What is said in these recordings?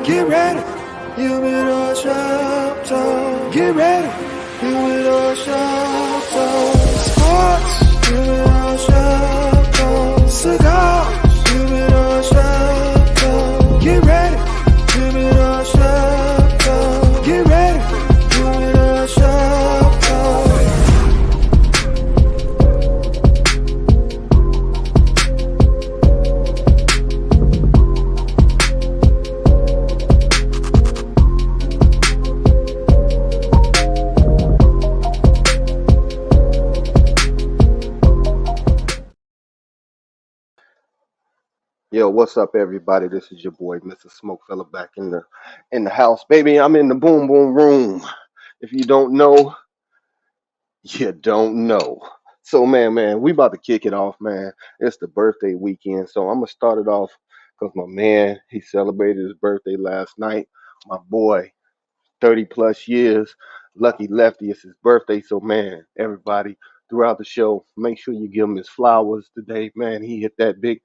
Get ready, Humidor chapter. Get ready, Humidor chapter. Sports, Humidor chapter. Cigars, Humidor chapter. Get ready, Humidor chapter. Get ready, Humidor chapter. Yo, what's up, everybody? This is your boy, Mr. SmokeFella, back in the house, baby. I'm in the boom boom room. If you don't know, you don't know. So, man, we about to kick it off, man. It's the birthday weekend, so I'm gonna start it off because my man he celebrated his birthday last night. My boy, 30 plus years, lucky lefty. It's his birthday, so man, everybody throughout the show, make sure you give him his flowers today, man. He hit that big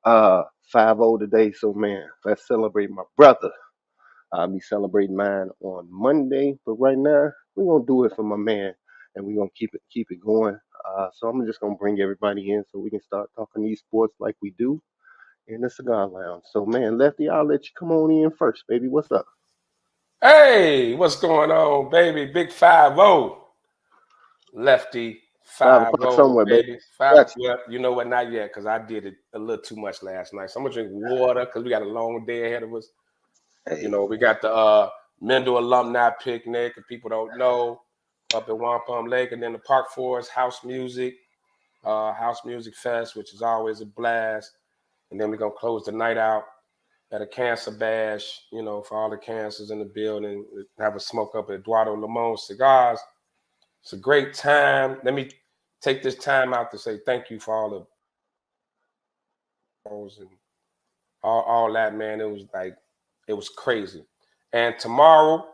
5-0 today. So man, let's celebrate my brother. I'll be celebrating mine on Monday, but right now we're gonna do it for my man, and we're gonna keep it going. So I'm just gonna bring everybody in so we can start talking these sports like we do in the cigar lounge. So man, Lefty, I'll let you come on in first, baby. What's up? Hey, what's going on, baby? Big 5-0. Lefty 5 o'clock 5-0, somewhere, baby. baby. Five. Got Well, you know what? Not yet, because I did it a little too much last night. So I'm gonna drink water because we got a long day ahead of us. you. You know, we got the Mendel alumni picnic, if people don't know, up at Wampum Lake, and then the Park Forest House Music Fest, which is always a blast. And then we're gonna close the night out at a cancer bash, you know, for all the cancers in the building. Have a smoke up at Eduardo Limon Cigars. It's a great time. Let me take this time out to say thank you for all the and all that, man. It was crazy. And tomorrow,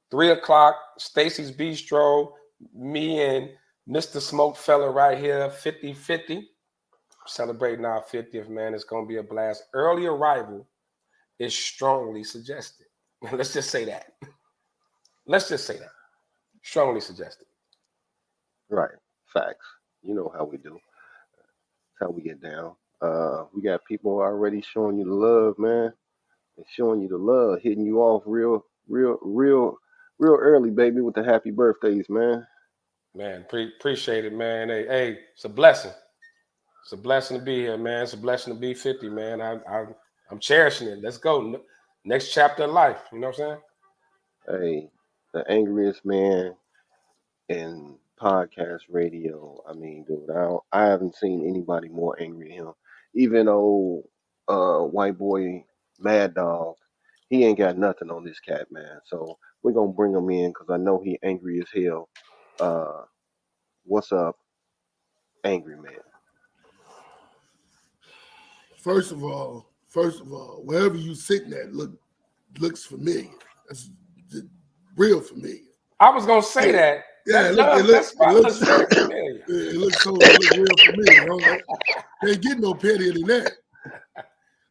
3 o'clock, Stacy's Bistro, me and Mr. SmokeFella right here, 50-50, celebrating our 50th, man. It's going to be a blast. Early arrival is strongly suggested. Let's just say that. Strongly suggested. Right. Facts. You know how we do. That's how we get down. We got people already showing you the love, man. And showing you the love, hitting you off real early, baby, with the happy birthdays, man. Man, appreciate it, man. Hey, it's a blessing. It's a blessing to be here, man. It's a blessing to be 50, man. I'm cherishing it. Let's go. Next chapter of life. You know what I'm saying? Hey, the angriest man in podcast radio. I mean, dude, I haven't seen anybody more angry than him. Even old white boy Mad Dog, he ain't got nothing on this cat, man. So we're gonna bring him in because I know he angry as hell. Uh, what's up, angry man? First of all, wherever you sitting at looks familiar. That's real familiar. I was gonna say that. Yeah, it looks real familiar. Can't get no pettier than that.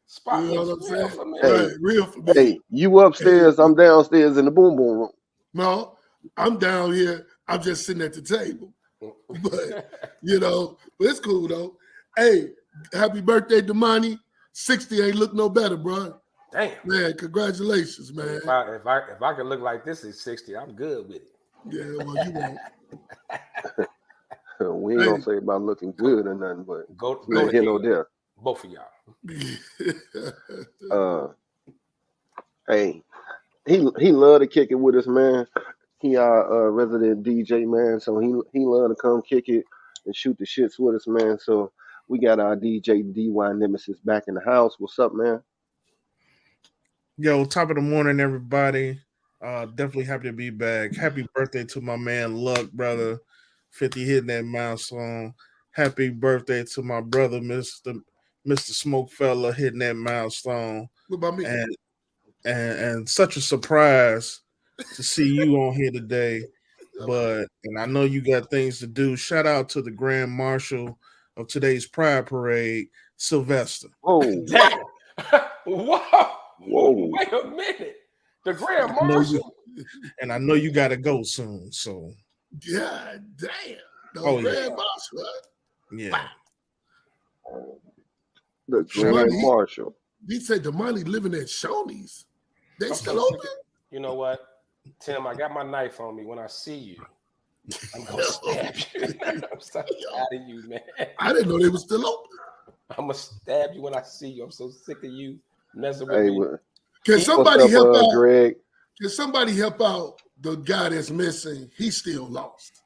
Spot, you know what I'm saying? Familiar. Right, real familiar. Hey, you upstairs, I'm downstairs in the boom boom room. No, I'm down here. I'm just sitting at the table. But but it's cool though. Hey, happy birthday, Damani. 60 ain't look no better, bro. Damn. Man, congratulations, man. If I could look like this at 60, I'm good with it. Yeah, well, you won't. We ain't gonna say about looking good or nothing, but go here no there. Both of y'all. Hey, he love to kick it with us, man. He our resident DJ, man, so he love to come kick it and shoot the shits with us, man. So we got our DJ DY Nemesis back in the house. What's up, man? Yo, top of the morning, everybody. Definitely happy to be back. Happy birthday to my man Luck, brother. 50 hitting that milestone. Happy birthday to my brother, Mr. SmokeFella, hitting that milestone. What about me? And such a surprise to see you on here today. And I know you got things to do. Shout out to the Grand Marshal of today's Pride Parade, Sylvester. Oh, damn. Whoa. Whoa. Wait a minute. The Grand I know Marshal? and I know you got to go soon. So, God damn. No Oh, yeah. Grand Marshal. Huh? yeah. The Shout Grand Damani, Marshal. he said Damani living at Shoney's. They I'm still so sick open? of- You know what, Tim? I got my knife on me. When I see you, I'm gonna stab you. I'm so tired of you, man. I didn't know they were still open. I'm gonna stab you when I see you. I'm so sick of you messing with Hey, me. Can what's somebody up, help out? Greg? Can somebody help out the guy that's missing? He's still lost.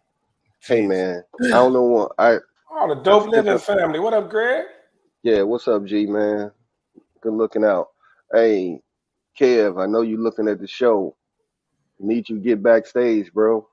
Hey, man. I don't know what Oh, the dope sent living the- family. What up, Greg? Yeah, what's up, G man? Good looking out. Hey, Kev, I know you looking at the show. Need you to get backstage, bro.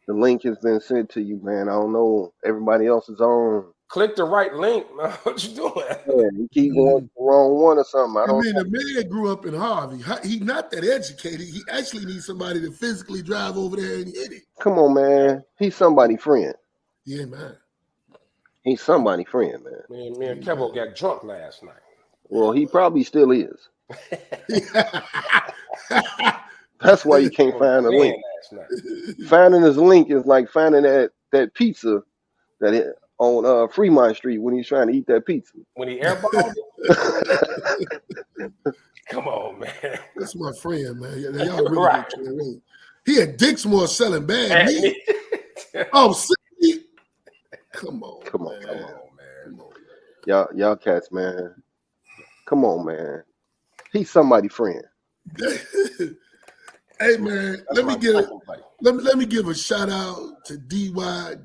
The link has been sent to you, man. I don't know. Everybody else is on. Click the right link. Man. What you doing? Yeah, you keep going to the wrong one or something. I I don't mean, the man grew up in Harvey. He's not that educated. He actually needs somebody to physically drive over there and hit it. Come on, man. He's somebody's friend. Yeah, man. He's somebody's friend, man. Me and Kevo got drunk last night. Well, he probably still is. That's why you can't find the link. Last night. Finding his link is like finding that pizza on Fremont Street when he's trying to eat that pizza. When he airballed it? Come on, man. That's my friend, man. Y'all really Right. good. He had Dixmoor selling bad meat. Oh, see? Come on, Come on, man. come on. Come on, man. Y'all cats, man. Come on, man. He's somebody's friend. Hey, man, That's my second play. let me give a shout out to DJ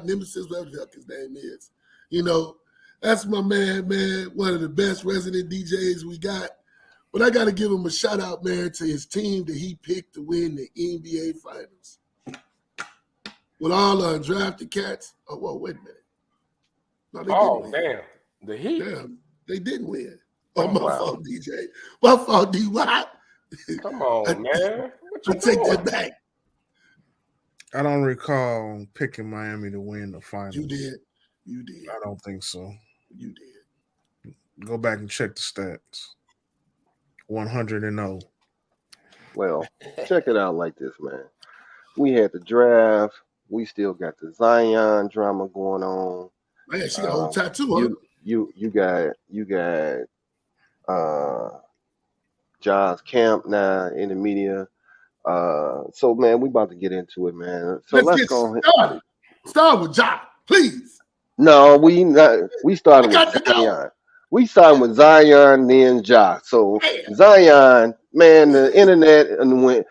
Nemesis, whatever the heck his name is. You know, that's my man, one of the best resident DJs we got. But I got to give him a shout out, man, to his team that he picked to win the NBA Finals. With all the undrafted cats. Oh, well, wait a minute. No, they didn't win. Damn. The Heat? Damn, they didn't win. Oh, Oh, my wow. fault, DJ. My fault, DY. Come on, man. What I you take doing? that back. I don't recall picking Miami to win the finals. You did. You did. I don't think so. You did. Go back and check the stats. 100-0. Well, check it out like this, man. We had the draft. We still got the Zion drama going on. Man, she got a whole tattoo, huh? You got John's camp now in the media. So man, we about to get into it, man. So let's get go ahead. started. Start with John, please. No, we started I got with to go. Zion. We started with Zion, then Ja. So Man. Zion, man, the internet and when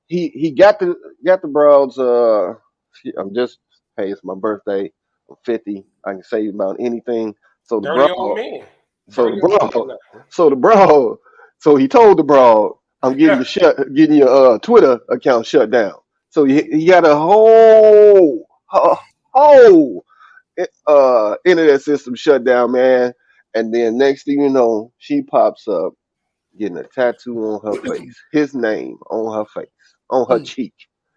he got the broads. Hey, it's my birthday. I'm 50. I can say about anything. So the Dirty old broad. man. So Dirty the old broad. man. So the broad. So he told the broad, I'm getting your Twitter account shut down. So he got a whole internet system shut down, man. And then next thing you know, she pops up getting a tattoo on her face, his name on her face, on her cheek.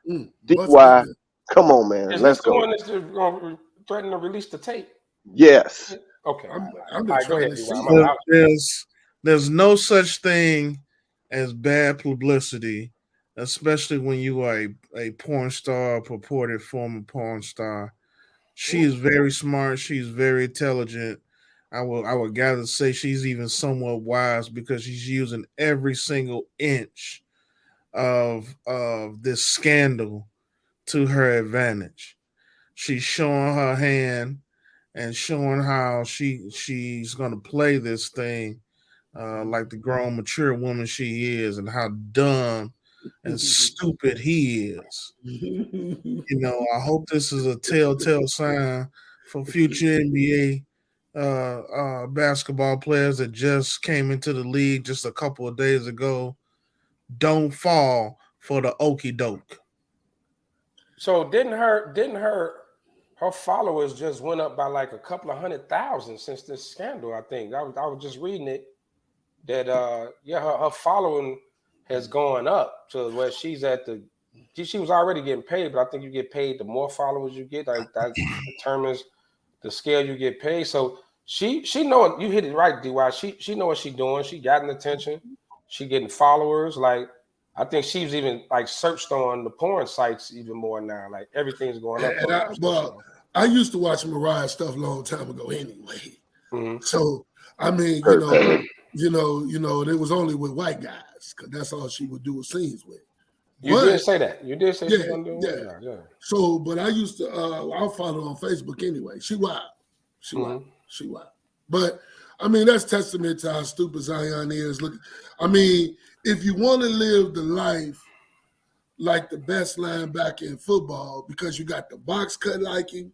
DY, come on, man, Is let's this the go. one that's going to threaten to release the tape? Yes. Okay. I'm All just right, go trying ahead, to D-Y. see. There's no such thing as bad publicity, especially when you are a porn star, purported former porn star. She is very smart. She's very intelligent. I would gather to say she's even somewhat wise because she's using every single inch of this scandal to her advantage. She's showing her hand and showing how she's going to play this thing like the grown, mature woman she is, and how dumb and stupid he is. You know, I hope this is a telltale sign for future NBA basketball players that just came into the league just a couple of days ago. Don't fall for the okie doke. So didn't her followers just went up by like a couple of 100,000 since this scandal? I think I was just reading it that her following has gone up to where she's at she was already getting paid, but I think you get paid the more followers you get. Like that determines the scale you get paid. So She know you hit it right, DY. She know what she doing. She getting attention. She getting followers. Like I think she's even like searched on the porn sites even more now. Like everything's going up. I used to watch Mariah stuff a long time ago anyway. Mm-hmm. So I mean, you know, it was only with white guys because that's all she would do scenes with. You did say that. You did say she wasn't doing yeah. Yeah. So, but I used to, I'll follow her on Facebook anyway. She wild. She wild. But I mean, that's testament to how stupid Zion is. Look, I mean, if you want to live the life like the best linebacker in football, because you got the box cut like him,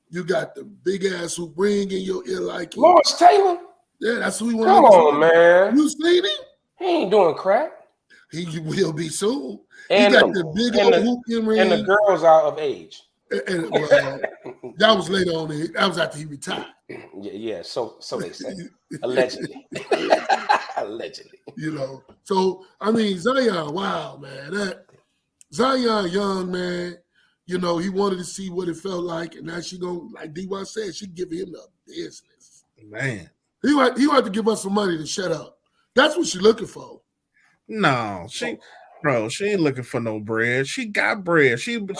you got the big ass who bring in your ear like him. Lawrence Taylor? Yeah, that's who we want. Come on, man. You seen him? He ain't doing crack. He will be soon. And he got the big old hooping ring. And the girls are of age. And that was later on. That was after he retired. Yeah. So they say. Allegedly. Allegedly. You know. So I mean, Zion, wow, man. That Zion young, man. You know, he wanted to see what it felt like, and now she gonna, like D.Y. said, she give him the business. Man. He want to give us some money to shut up. That's what she's looking for. No, she ain't looking for no bread. She got bread. She been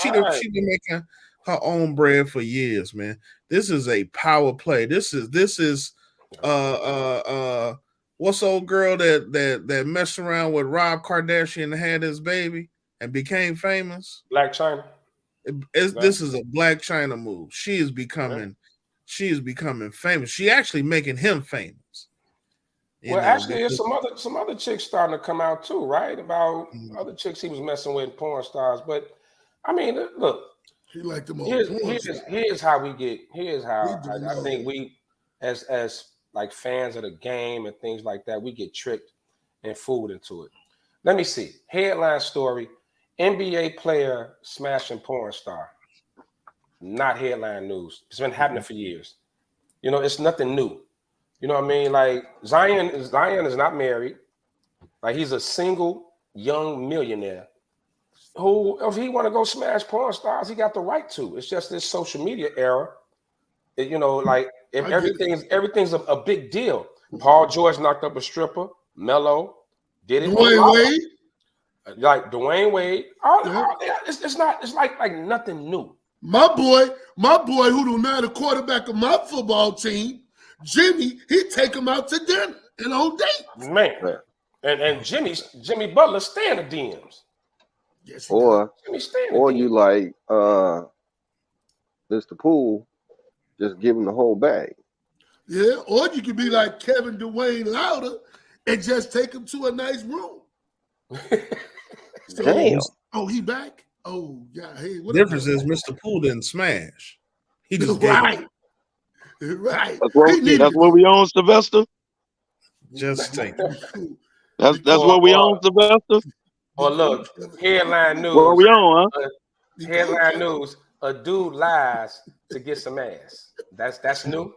making her own bread for years, man. This is a power play. This is what's old girl that messed around with Rob Kardashian and had his baby and became famous? Black China. This is a Black China move. She is becoming famous. She actually making him famous. Actually, there's some other chicks starting to come out too, right? About other chicks he was messing with, porn stars. But I mean, look, he liked them all. Here's how we get. Here's how I think we, as like fans of the game and things like that, we get tricked and fooled into it. Let me see. Headline story: NBA player smashing porn star. Not headline news. It's been happening for years. You know, it's nothing new. You know what I mean? Like Zion is not married. Like he's a single young millionaire who, if he want to go smash porn stars, he got the right to. It's just this social media era. You know, like if everything's a big deal. Paul George knocked up a stripper. Melo did it. Dwayne Wade. Like Dwayne Wade. It's like nothing new. My boy who do not the quarterback of my football team, Jimmy, he take him out to dinner and on dates. Man. And Jimmy Butler stay in the DMs. Yes, or DMs. You like Mr. Poole, just give him the whole bag. Yeah, or you could be like Kevin Dwayne Louder and just take him to a nice room. Damn. Oh, he back? Oh, yeah. Hey, the difference is Mr. Poole didn't smash. He just right. Right. That's what we own, Sylvester. Just take it. That's what we own, Sylvester. Or look, headline news. What we on, huh? Headline news: a dude lies to get some ass. That's new.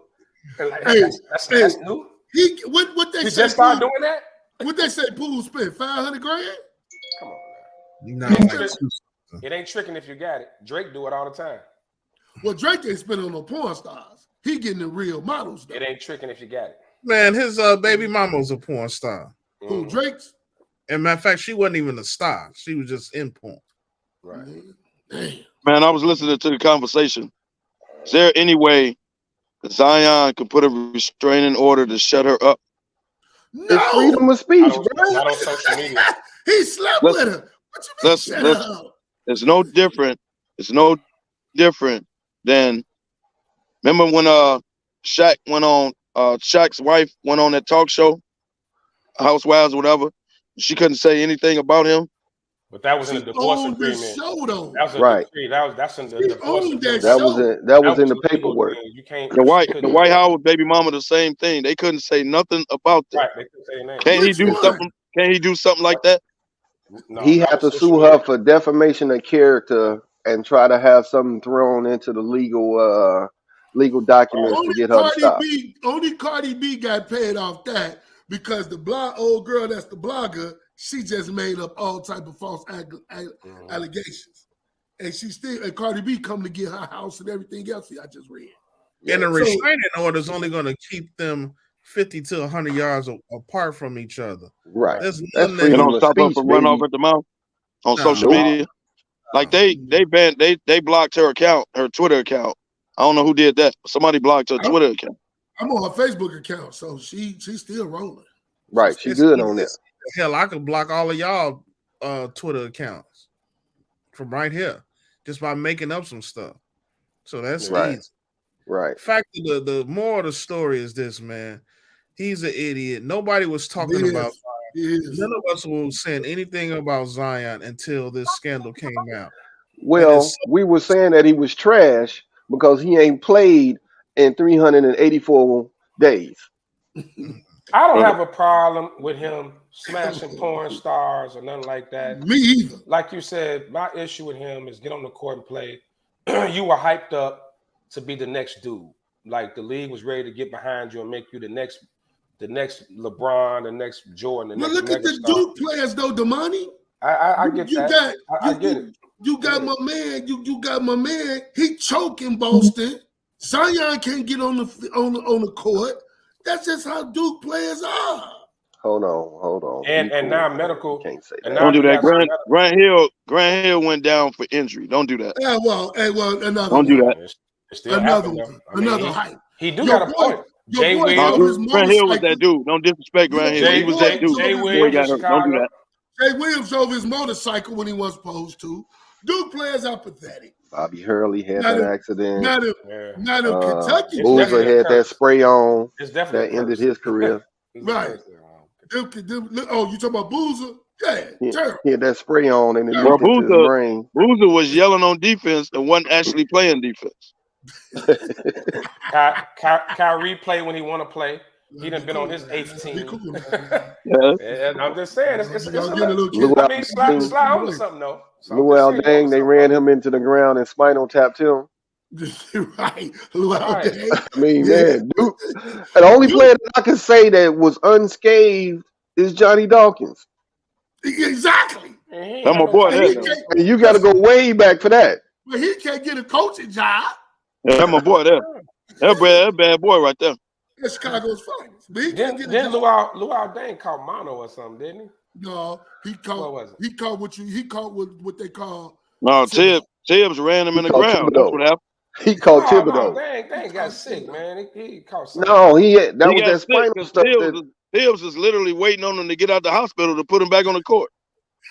Like, that's new. What they he say? Just start doing that. What they say? Poole spent $500,000. Come on, man. No, it ain't tricking if you got it. Drake do it all the time. Well, Drake ain't spending on no porn stars. He getting the real models, though. It ain't tricking if you got it. Man, his baby mama's a porn star. Who, Drake's? And matter of fact, she wasn't even a star. She was just in porn. Right. Damn. Man, I was listening to the conversation. Is there any way that Zion could put a restraining order to shut her up? No. It's freedom of speech, bro. Not on social media. He slept with her. What you mean shut up? It's no different. It's no different than, remember when Shaq went on, Shaq's wife went on that talk show, Housewives or whatever. She couldn't say anything about him. But that was in the divorce agreement. Show, though. That was a right. decree. That's in the divorce agreement. That was in the paperwork. You can't. The White House baby mama, the same thing. They couldn't say nothing about that. Right. They couldn't say name. Can't he do something? Can't he do something like that? No, he had to sue her for defamation of character and try to have something thrown into the legal documents to get her to stop. Only Cardi B got paid off that because the old girl that's the blogger, she just made up all type of false allegations. And Cardi B come to get her house and everything else I just read. And the So- restraining order is only going to keep them 50 to 100 yards apart from each other. Right. There's That's nothing You freedom don't of stop her speech, from run baby. over at the mouth on Nah. social Nope. media. Like they banned they blocked her account, her Twitter account. I don't know who did that. Somebody blocked her Twitter account. I'm on her Facebook account, so she's still rolling. Right. She It's good on that. easy. Hell, I could block all of y'all Twitter accounts from right here just by making up some stuff. So that's Right. easy. Right. In fact, the moral of the story is this, man. He's an idiot. Nobody was talking He about is. He is. None of us were saying anything about Zion until this scandal came out. Well, we were saying that he was trash because he ain't played in 384 days. I don't have a problem with him smashing porn stars or nothing like that. Me either. Like you said, my issue with him is get on the court and play. You were hyped up to be the next dude. Like the league was ready to get behind you and make you the next LeBron, the next Jordan, the But next look at the megastar. Duke players though, Damani. I get that. I get it. You got my man. You got my man. He choking Boston. Zion can't get on the court. That's just how Duke players are. Hold on. And Be cool, now man. medical. You can't say and that. now Don't do you that. got Grant Hill went down for injury. Don't do that. Yeah, well, another Don't do one. that. It's still Another happening, one. though. I mean, Another hype. He do Your got a boy- point. your Jay boy Williams. drove his Grant Hill was motorcycle. that dude. Don't disrespect Grant Hill. He was that dude. Jay Before he Williams got of hurt. Don't do Chicago. that. Jay Williams drove his motorcycle when he was supposed to. Duke players are pathetic. Bobby Hurley had Not that in- accident. Not in, Yeah. not in Kentucky. It's Boozer definitely a had that curse. spray on It's definitely that a ended curse. his career. It's a Right. curse. Oh, you talking about Boozer? Yeah, He, terrible. he had that spray on and it Yeah. leaked Well, into his brain. Boozer was yelling on defense and wasn't actually playing defense. Kyrie play when he want to play. He done been on his 8th Be team. cool, man. Yeah. And I'm just saying, it's a Y'all getting a little. little Luau I mean, slide Deng, on to something though. So I'm Luau just saying, Deng, they ran him into the ground and spinal tapped him. Right. Luau Right. Deng. I mean, Yeah. man, Duke. And the only player that I can say that was unscathed is Johnny Dawkins. Exactly. And he ain't That's got my boy no- there, He though. can't, And you got to go way back for that. but he can't get a coaching job. That's my boy there. That bad boy right there. That's Chicago's finest. But he can't get a Then job. Luau Deng caught mono or something, didn't he? No, he What caught. was it? He caught what they call. No, Tibbs ran him in the caught ground. Thibodeau. That's what happened. He called No, Thibodeau. Deng got sick, man. He caught something. No, that He was got that sick spinal 'cause stuff. That, Tibbs is literally waiting on him to get out the hospital to put him back on the court.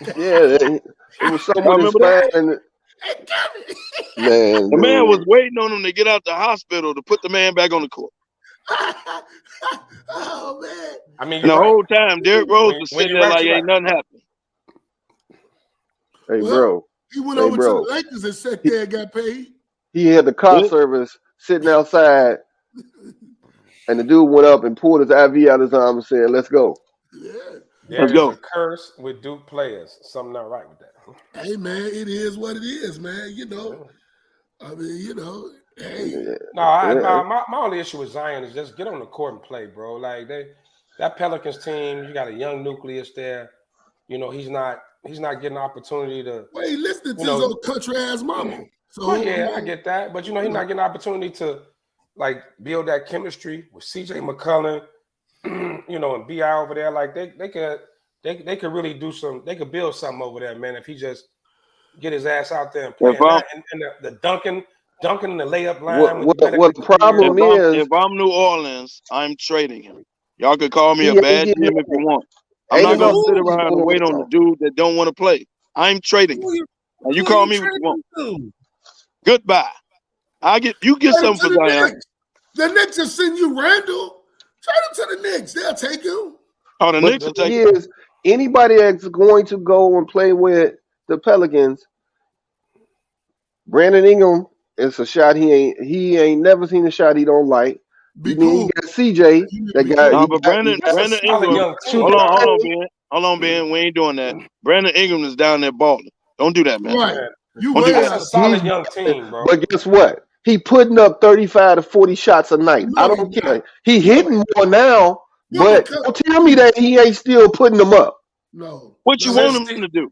it was something I with his remember that. spine. Hey, Kevin. Man, The man dude. was waiting on him to get out the hospital to put the man back on the court. Oh man. I mean, And the you're right. whole time, Derrick Rose was When sitting you're there right, like you're ain't right. nothing happened. Hey, Well, bro. He went Hey, over bro. to the Lakers and sat there and got paid. He had the car Yeah. service sitting outside, and the dude went up and pulled his IV out of his arm and said, "Let's go." Yeah. There Let's is go. a curse with Duke players. Something not right with that. Hey man, it is what it is, man. You know. I mean, you know, hey. Yeah. No, my only issue with Zion is just get on the court and play, bro. Like that Pelicans team, you got a young nucleus there. You know, he's not getting an opportunity to. Well, he listening to You know- his old country ass mama. So Well, yeah, I get that, but you know, he's not getting an opportunity to like build that chemistry with CJ McCollum, you know, and BI over there. Like they could really do some. They could build something over there, man. If he just get his ass out there and play, If I'm- and the dunking in the layup line. What with the problem is? If I'm New Orleans, I'm trading him. Y'all could call me He a ain't bad getting GM if you want. I'm Ain't not gonna enough sit moves around and going wait on the on. dude that don't want to play. I'm trading him. And you call me what you want. Goodbye. You get Trade him something to for the Zion. Knicks. The Knicks will send you Randall. Trade him to the Knicks. They'll take him. Oh, the But Knicks will the take thing is, anybody that's going to go and play with the Pelicans, Brandon Ingram is a shot he ain't never seen a shot he don't like. Be And then cool. you got CJ that got. No, he but got- Brandon That's a solid Ingram. young team. Hold on, Ben. Hold on, Ben. We ain't doing that. Brandon Ingram is down there balling. Don't do that, man. Right. You Don't do way that. That's out. a solid He's- young team, bro. But guess what? He putting up 35 to 40 shots a night. No, I don't he care. not. He hitting more now, No, but because- don't tell me that he ain't still putting them up. No. What you No, want him to do?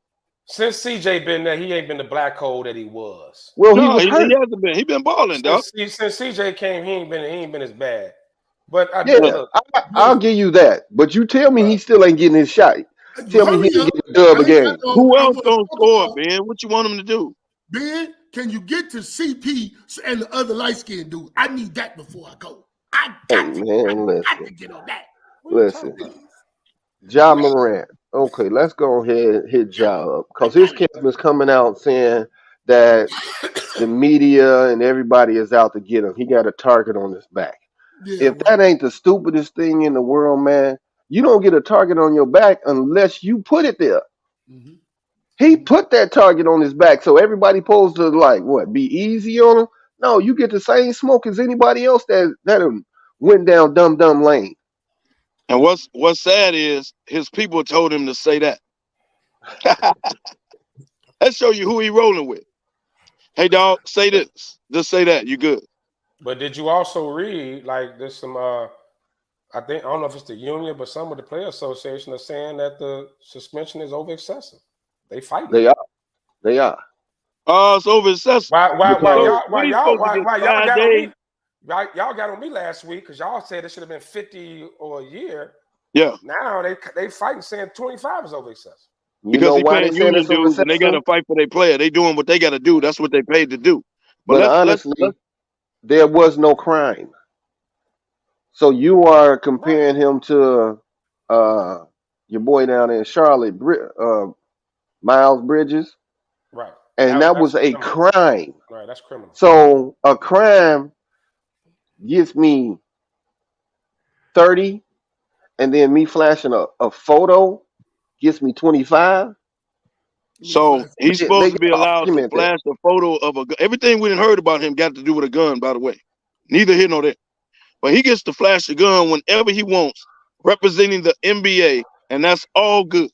Since CJ been there, he ain't been the black hole that he was. Well, he No, was he hurt. hasn't been. He been balling, dog. Since CJ came, he ain't been as bad. But Yeah, look, I'll give you that. But you tell me he still ain't getting his shot. Tell me he Hurry ain't up. getting a dub I ain't got again. no- Who I else wanna gonna talk score, about- Ben? What you want him to do? Ben, can you get to CP and the other light skinned dude? I need that before I go. I got Hey man, to get on that. listen. Ja Morant. Okay, let's go ahead and hit Ja up because his camp is coming out saying that the media and everybody is out to get him. He got a target on his back. Yeah, If that ain't the stupidest thing in the world, man, you don't get a target on your back unless you put it there. Mhm. He put that target on his back, so everybody supposed to like what? Be easy on him? No, you get the same smoke as anybody else that went down dumb lane. And what's sad is his people told him to say that. Let's show you who he rolling with. Hey, dog, say this. Just say that. You good? but did you also read like there's some? I don't know if it's the union, but some of the player association are saying that the suspension is over excessive. They fighting. They are. Oh, it's over excessive. Why So, y'all what he supposed to get, y'all 5 got on days? me? Y'all got on me last week because y'all said it should have been 50 or a year. Yeah, Now they fighting saying 25 is over excessive. You because know he why they paying saying union it's over dues and they got to excessive? fight for their player. They doing what they got to do. That's what they paid to do. But But honestly, there was no crime. So you are comparing him to your boy down in Charlotte, Miles Bridges, Right. and that That's was a criminal. crime. Right, that's criminal. So a crime gets me 30, and then me flashing a photo gets me 25. So he's They supposed to got be an allowed to argument there. flash a photo of a gun. Everything we done heard about him got to do with a gun, by the way. Neither here nor there. But he gets to flash a gun whenever he wants, representing the NBA, and that's all good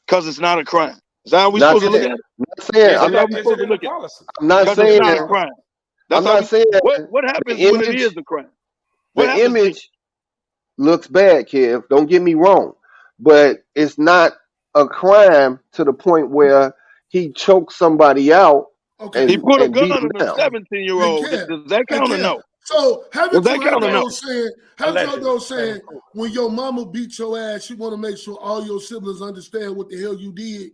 because it's not a crime. Is that how we Not supposed to look saying, at it? not saying, Is I'm it not, in the policy? I'm not Because it's saying, not a crime. That's I'm how not saying what happens the when it is image, a crime? What the happens then? image looks bad, Kev. Don't get me wrong, but it's not a crime to the point where he choked somebody out Okay. He put a and gun beat him on a down. 17-year-old. Kev, Does that count or Kev. no? So Does haven't that you count heard or no? those saying? Haven't you those saying when your mama beat your ass, you want to make sure all your siblings understand what the hell you did?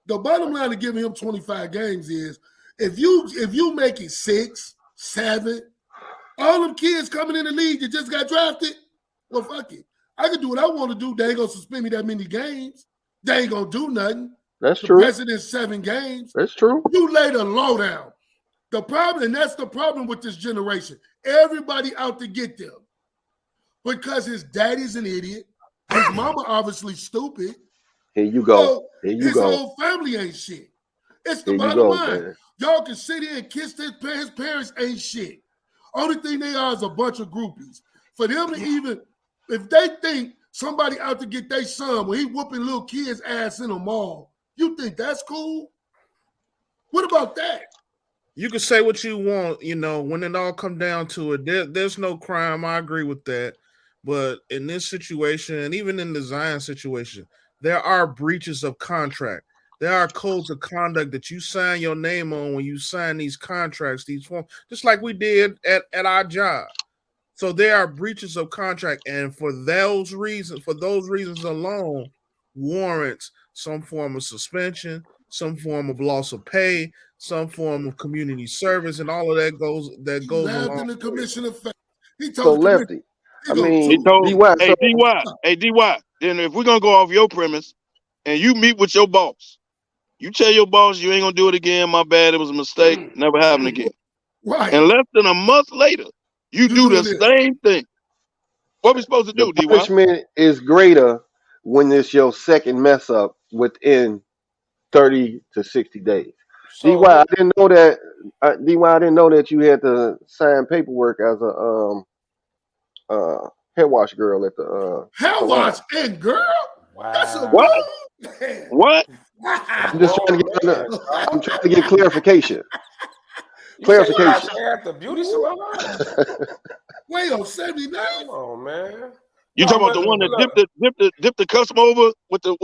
The bottom line of giving him 25 games is if you make it 6, 7, all them kids coming in the league that just got drafted, well, fuck it. I can do what I want to do. They ain't gonna suspend me that many games. They ain't gonna do nothing. That's The true. president's 7 games. That's true. You lay the low down. The problem, and that's the problem with this generation. Everybody out to get them. Because his daddy's an idiot. His mama obviously stupid. Here you go. So Here you his go. whole family ain't shit. It's the Here you bottom go, line. man. Y'all can sit here and kiss his parents ain't shit. Only thing they are is a bunch of groupies. For them to even, if they think somebody out to get their son when he whooping little kids' ass in a mall, you think that's cool? What about that? You can say what you want, when it all come down to it, there's no crime. I agree with that. But in this situation, and even in the Zion situation, there are breaches of contract. There are codes of conduct that you sign your name on when you sign these contracts, these forms, just like we did at our job. So there are breaches of contract, and for those reasons alone, warrants some form of suspension, some form of loss of pay, some form of community service, and all of that goes Laughed in along. the commissioner face. He So told the commissioner, Lefty, he I go, mean, He told, DY. hey, So DY, then if we're going to go off your premise and you meet with your boss, you tell your boss you ain't going to do it again. My bad. It was a mistake. Never happen again. right. And less than a month later, you do the doing this. same thing. What we supposed to the do, DY? punishment is greater when it's your second mess up within 30 to 60 days. So DY, I didn't know that. DY, I didn't know that you had to sign paperwork as a hair wash girl at the Hair salon. wash and girl? That's a What? man. What? I'm just trying to man, get. I'm trying to get clarification. you say you wash Clarification. hair at the beauty salon? Wait on 79? Come on, man. You talking about the one that dipped the customer over with the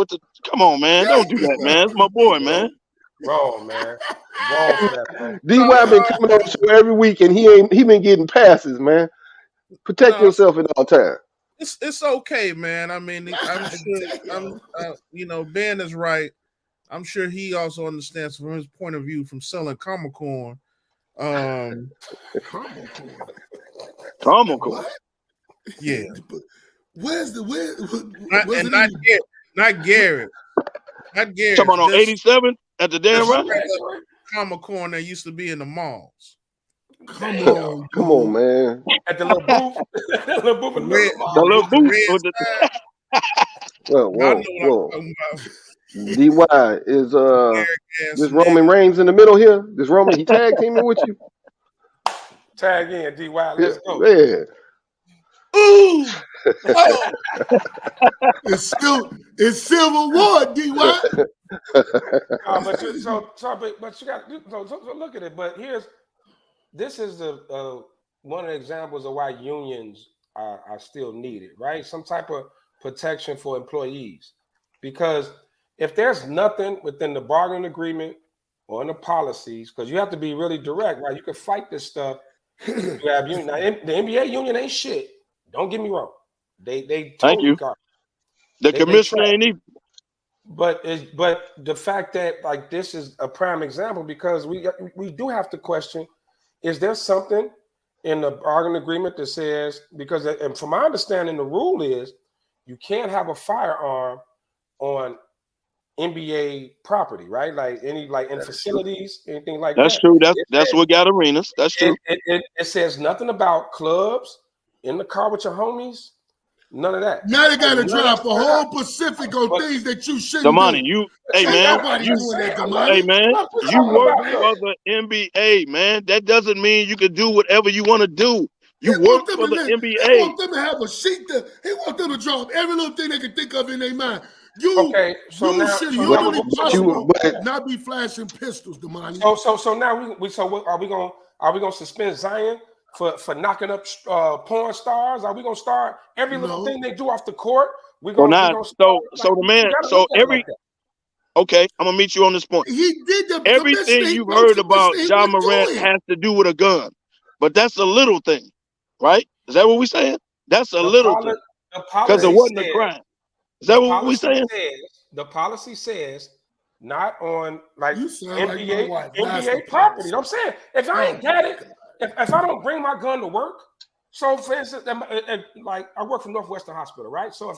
come on, man. Don't do that, man. It's my boy, man. Wrong, man. Wrong for that, man. DY been coming on the show every week and he been getting passes, man. Protect yourself at all times. It's okay, man. I mean, I'm sure Ben is right. I'm sure he also understands from his point of view from selling caramel corn. Caramel corn. Yeah. Where's the not Garrett. Not Garrett. Talking on 87 at the damn right. Caramel corn that used to be in the malls. Come on, man. At the little booth. The little booth. Whoa. DY is this Roman Reigns in the middle here? This Roman, he tag teaming with you? Tag in, DY. Let's go. Yeah. Ooh. It's Civil War, DY. But you got to look at it. But this is the one of the examples of why unions are still needed, right? Some type of protection for employees, because if there's nothing within the bargaining agreement or in the policies, because you have to be really direct, right? You can fight this stuff. You have union. Now, the NBA union ain't shit. Don't get me wrong. They thank you. The commissioner ain't even. But the fact that like this is a prime example, because we do have to question: is there something in the bargaining agreement that says, because and from my understanding, the rule is you can't have a firearm on NBA property, right? Like in facilities, anything like that. That's true. That's what got arenas. That's true. It says nothing about clubs, in the car with your homies, none of that. Now they got to drop a whole Pacific on things that you shouldn't do. Hey man, you work for the NBA, man. That doesn't mean you can do whatever you want to do. You work for the NBA. He want them to have a sheet. He want them to drop every little thing they can think of in their mind. Not be flashing pistols, Damani. So now are we gonna suspend Zion for knocking up porn stars? Are we gonna start every little thing they do off the court? Okay, I'm gonna meet you on this point. He did everything you've heard about Ja Morant has to do with a gun, but that's a little thing, right? Is that what we're saying? That's a little thing because it wasn't a crime. Is that what we're saying? The policy says not on like NBA property. You know what I'm saying? If I ain't got it, if I don't bring my gun to work, so for instance, like I work for Northwestern Hospital, right? So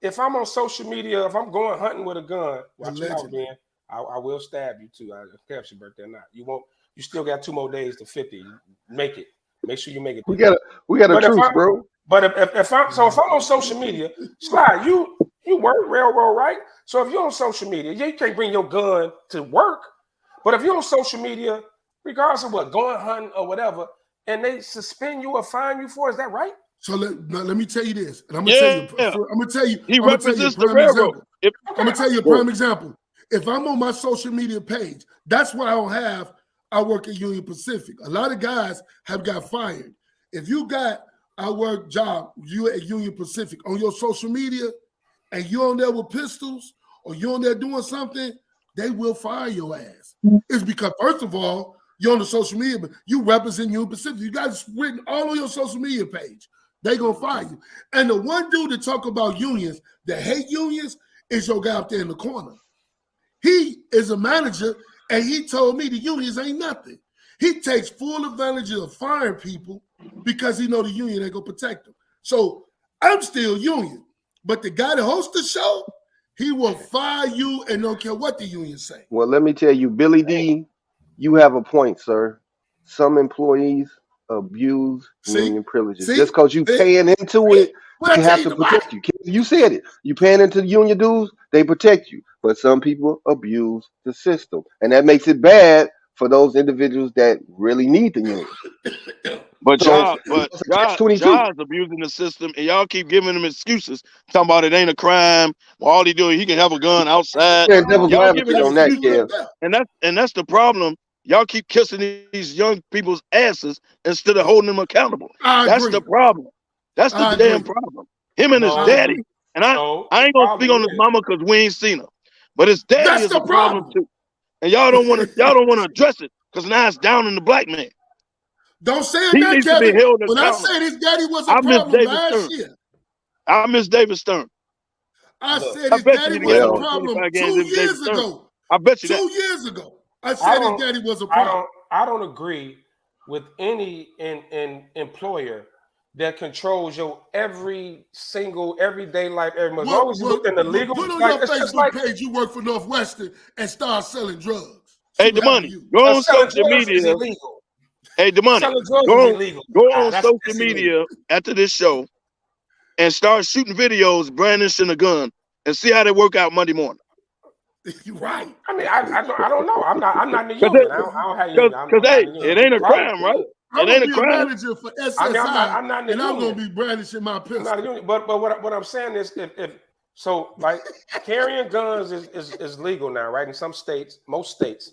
if I'm on social media, if I'm going hunting with a gun, watch out, man. I will stab you too. I don't care if it's your birthday or not. You won't. You still got 2 more days to 50. Make it. Make sure you make it. We got a truce, bro. But if I'm on social media, Sly, you work railroad, right? So if you're on social media, you can't bring your gun to work. But if you're on social media, regardless of what, going hunting or whatever, and they suspend you or fine you for, is that right? So let me tell you this, and I'm gonna tell you. He represents the railroad. I'm gonna tell you a prime example. If I'm on my social media page, that's what I don't have. I work at Union Pacific. A lot of guys have got fired. If you got you at Union Pacific on your social media, and you're on there with pistols or you're on there doing something, they will fire your ass. It's because, first of all, you're on the social media, but you represent Union Pacific. You guys written all on your social media page. They gonna fire you. And the one dude that talk about unions, that hate unions, is your guy up there in the corner. He is a manager, and he told me the unions ain't nothing. He takes full advantage of firing people because he know the union ain't gonna protect him. So I'm still union, but the guy that hosts the show, he will fire you and don't care what the union say. Well, let me tell you, Billy D, you have a point, sir. Some employees abuse union privileges. Just because you paying into it, they have to protect you. You said it. You paying into the union dues, they protect you. But some people abuse the system, and that makes it bad for those individuals that really need the union. But John's abusing the system, and y'all keep giving him excuses, talking about it ain't a crime. Well, all he doing, he can have a gun outside. Y'all giving him excuses, and that's the problem. Y'all keep kissing these young people's asses instead of holding them accountable. That's the problem. That's the damn problem. Him and his No. daddy. And I No, ain't the gonna speak on problem his is, mama because we ain't seen her. But his daddy That's is the a problem problem. too. And y'all don't want to address it because now it's down in the black man. Don't say it He that, needs to be Kevin. held When I accountable. said his daddy was a I miss problem David last Stern. year, I miss David Stern. I look, said I his bet daddy you he'd was have a Well, more problem 25 games 2 than David years Stern. ago. I bet you 2 that. years ago, I I said his don't, daddy was a problem. I don't agree with any in employer that controls your every single everyday life. As long as you're within the legal, Put on like your it's just Facebook like page you work for Northwestern and start selling drugs. See Hey, what happened to Demani, you. go on selling social drugs is media. illegal. Hey, Demani, Selling drugs is go illegal. on social That's media illegal. after this show and start shooting videos brandishing a gun and see how they work out Monday morning. You're right. I mean, I don't know. I'm not in the Because union. I don't have union. I'm not hey, in the union. it ain't a Probably crime, right? could. I'm It ain't gonna a be a crime. manager for I mean, SSI, I'm not in the and I'm union. gonna be brandishing my I'm pistol. not a union. But what I'm saying is, if so, like carrying guns is legal now, right? In some states, most states,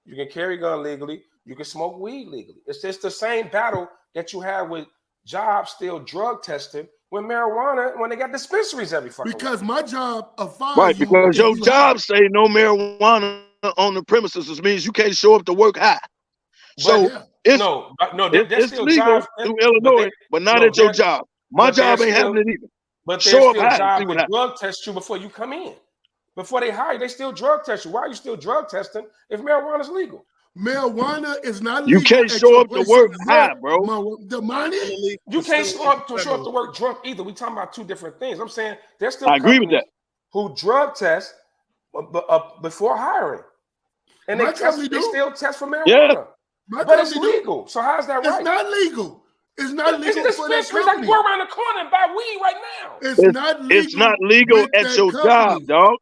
you can carry a gun legally. You can smoke weed legally. It's just the same battle that you have with jobs still drug testing with marijuana when they got dispensaries every fucking week. Because my job of fire Right, you because if your you job say no marijuana on the premises, which means you can't show up to work high. But So yeah. it's there's it's still legal jobs, through but Illinois, but not at your job. My but job there's ain't still happening either. But there's Show up still high and see jobs what that happens. drug test you before you come in. Before they hire you, they still drug test you. Why are you still drug testing if marijuana is legal? Marijuana is not You legal can't at show your up to place work of high, work. bro. The money? You can't show up to work drunk either. We talking about two different things. I'm saying there's still I agree with companies that. who drug test before hiring, and My company they do. still test for Yeah. marijuana. My But it's company do. legal. So how's that It's right? not legal. It's not It's legal for that dispensaries. I can company. go around the corner and buy weed right now. It's not It's legal not legal with at that your company. job, dog.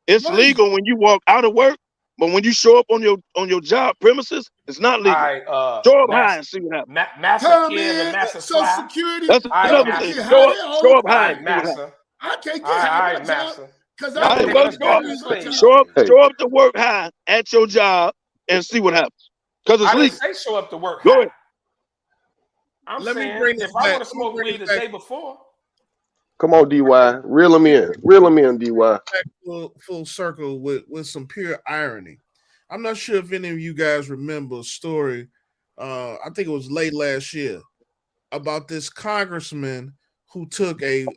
It's Right. legal when you walk out of work, but when you show up on your job premises, it's not legal. All right, Show up high and see what happens. Massa Come Kim and in, Massa Social Fly. Security. That's All right, another I thing. get Massa. Show high up, there. show up All high right, and see what happens. Massa. I can't get All high right, at my job Massa. because Y'all I All don't right, niggas, get let's but go high off at the my slave job. trade. Hey. show up to work high at your job and see what happens. Because it's I didn't legal. say show up to work Go high. ahead. I'm Let me saying bring this if I back. want to smoke weed the day before, come on, DY. Reel him in. Reel him in, DY. Full circle with some pure irony. I'm not sure if any of you guys remember a story. I think it was late last year about this congressman who took a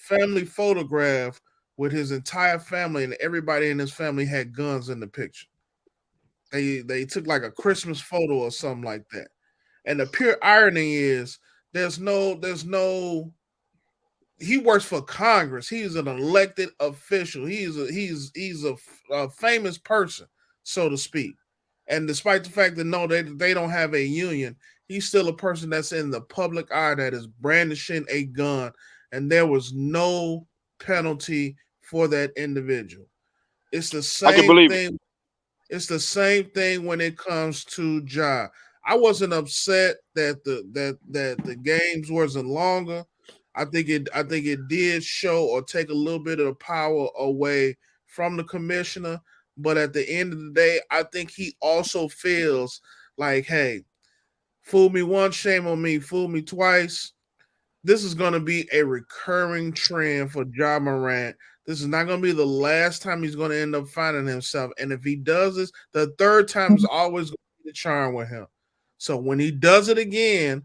family photograph with his entire family, and everybody in his family had guns in the picture. They took like a Christmas photo or something like that. And the pure irony is there's no he works for Congress. He's an elected official. He's a famous person, so to speak. And despite the fact that no, they don't have a union, he's still a person that's in the public eye that is brandishing a gun, and there was no penalty for that individual. It's the I can same believe it. thing. It's the same thing when it comes to Ja. I wasn't upset that the games wasn't longer. I think it did show or take a little bit of the power away from the commissioner. But at the end of the day, I think he also feels like, hey, fool me once, shame on me. Fool me twice. This is going to be a recurring trend for Ja Morant. This is not going to be the last time he's going to end up finding himself. And if he does this, the third time is always going to be the charm with him. So when he does it again,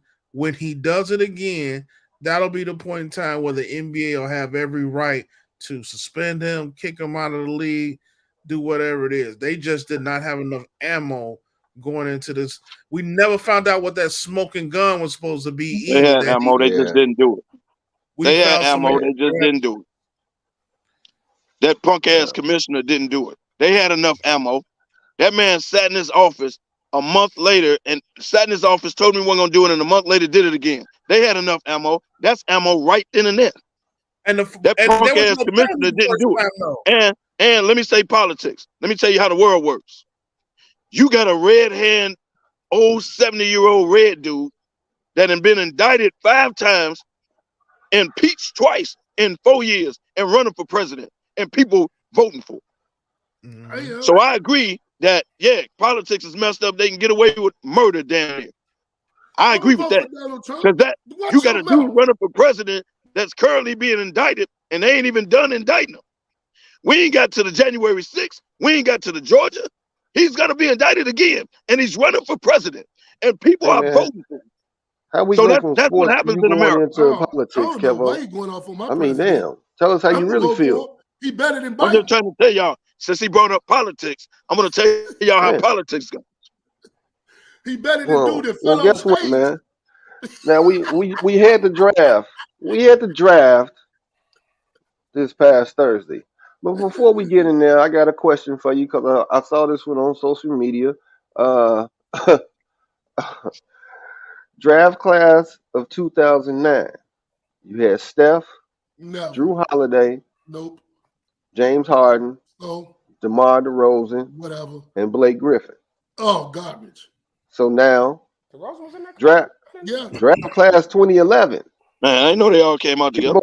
that'll be the point in time where the NBA will have every right to suspend him, kick him out of the league, do whatever it is. They just did not have enough ammo going into this. We never found out what that smoking gun was supposed to be They either. had ammo, they just didn't do it. They had ammo, they just didn't do it. That punk ass commissioner didn't do it. They had enough ammo. That man sat in his office a month later and sat in his office, told me he wasn't gonna do it, and a month later did it again. They had enough ammo. That's ammo right then and there. And that punk ass commissioner didn't do it. And let me say politics. Let me tell you how the world works. You got a red hand, old 70-year-old red dude that had been indicted 5 times, impeached twice in 4 years, and running for president, and people voting for. Mm-hmm. So I agree that, yeah, politics is messed up. They can get away with murder down here. I agree with that. Because that you got a dude running for president that's currently being indicted, and they ain't even done indicting them. We ain't got to the January 6th. We ain't got to the Georgia. He's gonna be indicted again, and he's running for president, and people Hey, are man, voting for him. how we So go from that's what sports to happens you in going America. into I politics, don't know why Kevo? he going off on my I mean, president. damn. Tell us how you I'm really gonna vote feel. for him. He better than I'm just Biden. trying to tell y'all, since he brought up politics, I'm gonna tell y'all how Man, politics go. He better than dude that well, fell on guess what, stage. man? Now we had the draft. We had the draft this past Thursday. But before we get in there, I got a question for you because I saw this one on social media. Uh, draft class of 2009. You had Steph, Never. Drew Holiday, Nope. James Harden, So DeMar DeRozan, whatever. and Blake Griffin. Oh, garbage. So now, DeRozan was in that draft Yeah. class 2011. Man, I know they all came out together.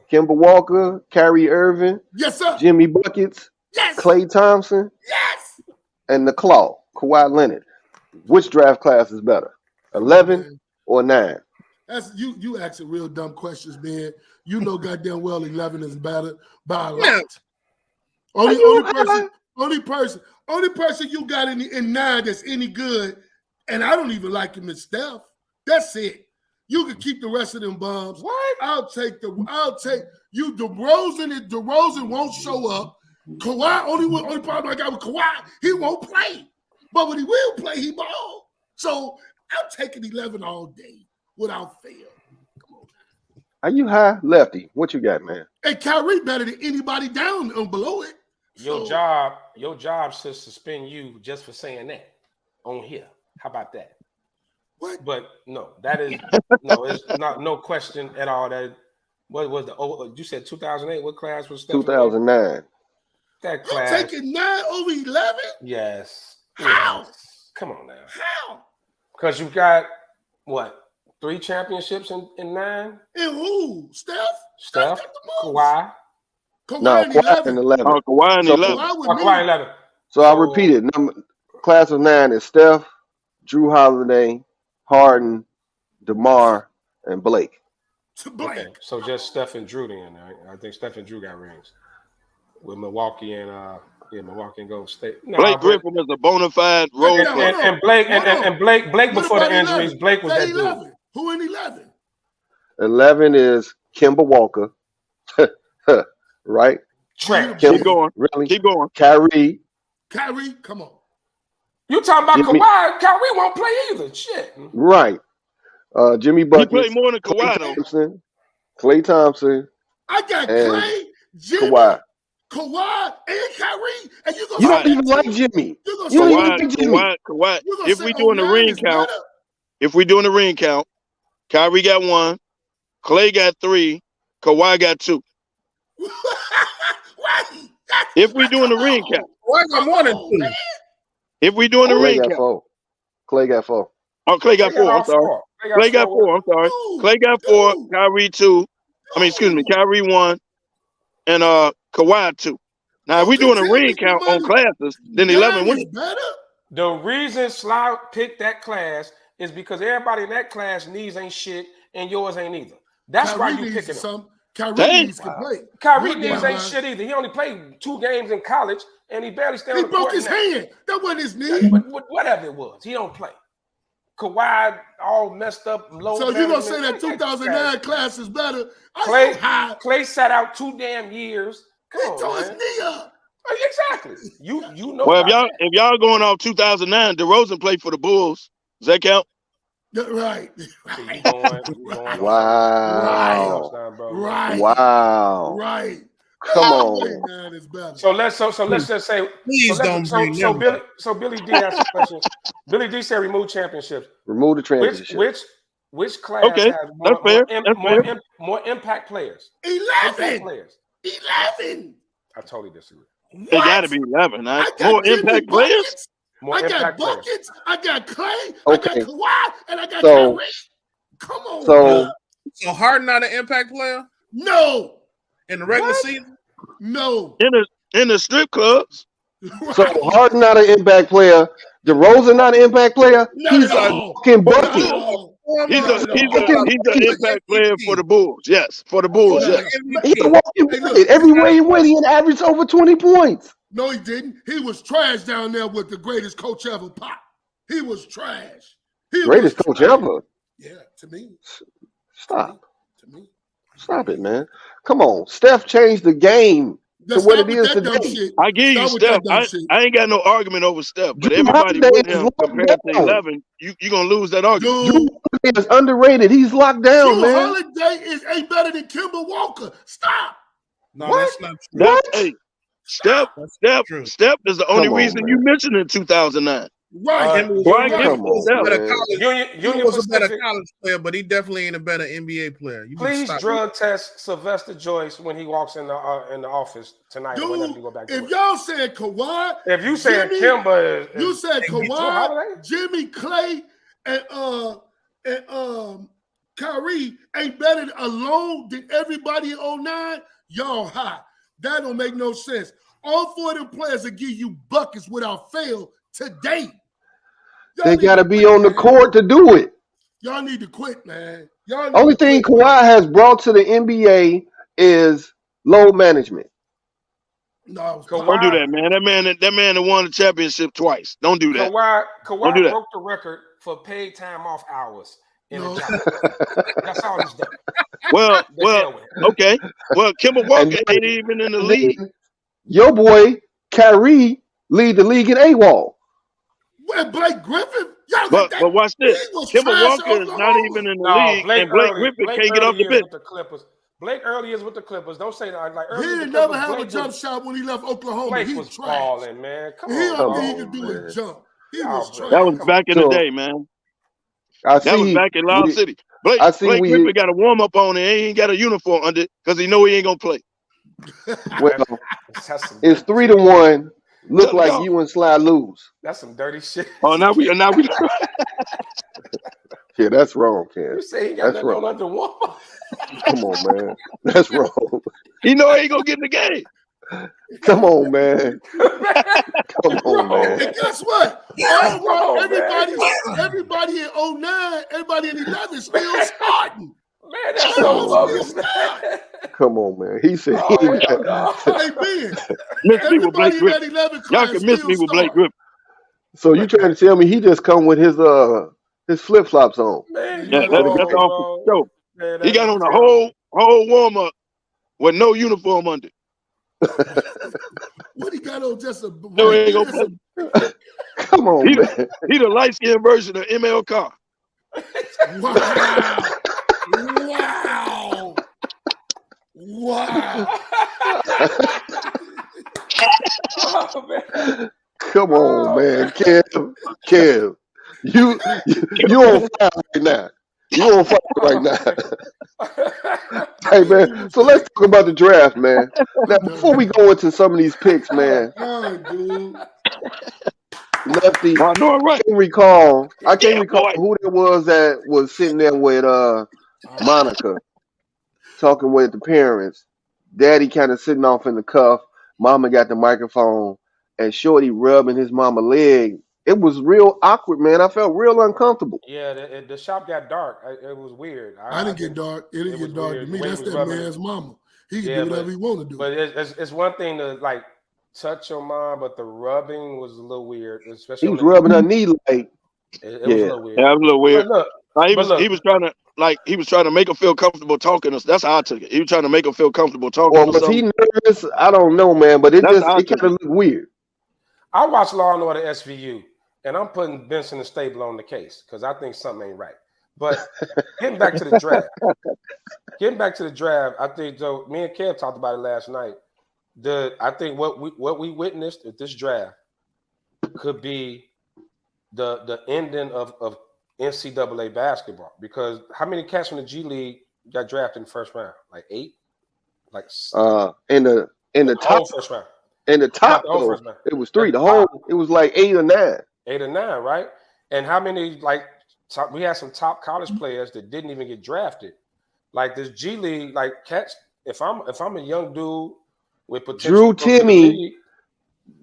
Kemba Walker, Kyrie Irving, Yes, sir. Jimmy Buckets, Yes. Klay Thompson, Yes. and the Claw, Kawhi Leonard. Which draft class is better, 11 Man, or 9? that's you asking real dumb questions, man. You know goddamn well 11 is better by a lot. Only person you got in 9 that's any good, and I don't even like him as Steph. That's it. You can keep the rest of them bums. What? I'll take you. DeRozan won't show up. Kawhi, only problem I got with Kawhi, he won't play. But when he will play, he ball. So I'm taking 11 all day without fail. Come on. Are you high, lefty? What you got, man? And Kyrie better than anybody down below it. Your job should suspend you just for saying that on here. How about that? What? But no, that is it's not no question at all. That what was you said 2008? What class was Steph? 2009. That You class. taking 9 over 11? Yes. How? Yes. Come on now. How? Because you got what? 3 championships in 9? And who? Steph? Steph, got the most. Kawhi. No, in Kawhi in 11. 11. Oh, Kawhi in 11. Kawhi 11. So I'll repeat it. Class of 9 is Steph, Drew Holiday, Harden, DeMar, and Blake. Okay, so just Steph and Drew then. Right? I think Steph and Drew got rings with Milwaukee and Milwaukee and Golden State. No, Blake Griffin is a bona fide role player. And Blake before the injuries, Blake was that 11. dude. Who in 11? 11 is Kemba Walker. Right? Trent. Keep going. Really? Keep going. Kyrie, come on. You talking about Jimmy. Kawhi? Kyrie won't play either. Shit. Right. Jimmy He Buckets. played more than Kawhi, though. Klay Thompson. I got And Klay, Jimmy, Kawhi. and Kyrie, and you gonna You say don't even that like too? Jimmy. You gonna You don't say even Kawhi, like Jimmy. Kawhi. you gonna If say we doing the 09 ring is count, better? Kyrie got 1, Klay got 3, Kawhi got 2. Right. If we doing the ring count. Why got more than 2? Man. If we doing the Klay ring got count. 4. Klay got 4. Oh, Klay got 4. I'm sorry. Klay got 4. I'm sorry. Klay got 4. Kyrie 2. I mean, excuse me. Kyrie 1, and Kawhi 2. Now, if we doing a ring count on classes, then 11 is wins. better. The reason Sly picked that class is because everybody in that class needs ain't shit and yours ain't either. That's why you picking him. Kyrie needs to play. Kyrie needs ain't shit either. He only played 2 games in college and he barely stayed on He the court. broke his now. hand. That wasn't his knee. Whatever it was, he don't play. Kawhi all messed up, low. So you gonna say that 2009 class is better? Clay sat out 2 damn years. Come He on, tore his man. knee up. Exactly. You know. Well, about if y'all going off 2009, DeRozan played for the Bulls. Does that count? Right. that. You going Wow. Right. Wow. Right. Come on. Man, it's better. So let's just say. Please don't bring them back. Billy D asked a question. Billy D said remove championships. Remove the transition. Which class Okay, has that's fair. more impact players? 11. Players. 11. I totally disagree. It got to be 11. Huh? I got More Jimmy impact Buckets. players? More I got impact players. Buckets. I got Clay. I Okay. got Kawhi. And I got So- Kyrie. Come on. So So Harden not an impact player no. in the regular What? season? No. In the strip clubs? Harden not an impact player. DeRozan not an impact player. Not He's at a all. fucking bucket. No. He's an impact player for the Bulls. Yes, for the Bulls. Yes. He everywhere he went, he averaged over 20 points. No, he didn't. He was trash down there with the greatest coach ever. Pop. He was trash. Greatest coach ever. Yeah, to me. Stop. To me. Stop it, man. Come on. Steph changed the game to what it is today. I give you Steph. I ain't got no argument over Steph, but everybody with him compared to 11, you're going to lose that argument. Drew is underrated. He's locked down, Drew man. Holiday ain't better than Kemba Walker. Stop. No, that's not true. Hey, Steph is the only reason you mentioned in 2009. Right. Union was a better college player, but he definitely ain't a better NBA player. Please drug test Sylvester Joyce when he walks in the office tonight. Dude, if y'all said Kawhi, if you said Kimba, you said Kawhi, Jimmy, Clay, and Kyrie ain't better alone than everybody in 09, y'all high. That don't make no sense. All four of them players will give you buckets without fail today. They got to be on the court to do it. Y'all need to quit, man. Only thing Kawhi has brought to the NBA is load management. No, don't do that, man. That man that won the championship twice. Don't do that. Kawhi broke the record for paid time off hours in the job. That's all he's done. Well, okay. Well, Kemba Walker ain't even in the league. Your boy Kyrie lead the league in AWOL. Well, Blake Griffin, but watch this. Kemba Walker is not even in the league, and Blake Griffin can't get off the bench. Blake early is with the Clippers. Don't say that. Like he didn't never have a jump shot when he left Oklahoma. Blake he was trash. balling, man. Come on, he don't think he could do his jump. He was trash. That was back in the day, man. That was back in Loud City. Blake Griffin got a warm up on it. He ain't got a uniform under it because he know he ain't gonna play. Well, it's 3-1. Look like you and Sly lose. That's some dirty shit. Oh, now we. Yeah, that's wrong, Ken. You say he got that on under one. Come on, man. That's wrong. He know he ain't gonna get in the game. Come on, man. Come on, man. And guess what? Everybody in 09, everybody in 11 still starting. Man, that's so bogus. Come on, man. He said miss me with Blake Griffin. Y'all can miss me with Blake Griffin. So you trying to tell me he just come with his flip flops on? Man, that's all for show. Man, he got on a whole warm up with no uniform under. What he got on? Just a no, he ain't gonna play. Come on, man. He the light skinned version of ML Carr. Wow. Oh, man. Come on, man. Kev. You on fire right now. You on fire right now. Hey, man. So let's talk about the draft, man. Now, before we go into some of these picks, man. Lefty, I can't recall who it was that was sitting there with Monica talking with the parents. Daddy kind of sitting off in the cuff. Mama got the microphone, and Shorty rubbing his mama leg. It was real awkward, man. I felt real uncomfortable. Yeah, the shop got dark. It was weird. I didn't get dark. It didn't get dark to me. That's that man's mama. He can do whatever he want to do. But it's one thing to like touch your mom, but the rubbing was a little weird. Especially he was rubbing her knee like. It was a little weird. Yeah, it was a little weird. Look, he was trying to make her feel comfortable talking to us. That's how I took it. He was trying to make her feel comfortable talking to us. Well, was he nervous? I don't know, man, but it kind of looked weird. I watched Law and Order SVU, and I'm putting Benson and Stable on the case because I think something ain't right. But getting back to the draft, I think Joe, me and Kev talked about it last night. I think what we witnessed at this draft could be the ending of NCAA basketball, because how many cats from the G League got drafted in the first round? Like 8? Like in the top first round. In the top, it was 3. It was like 8 or 9. 8 or 9, right? And how many we had some top college players that didn't even get drafted. Like this G League, like cats. If I'm a young dude with potential, Drew Timmy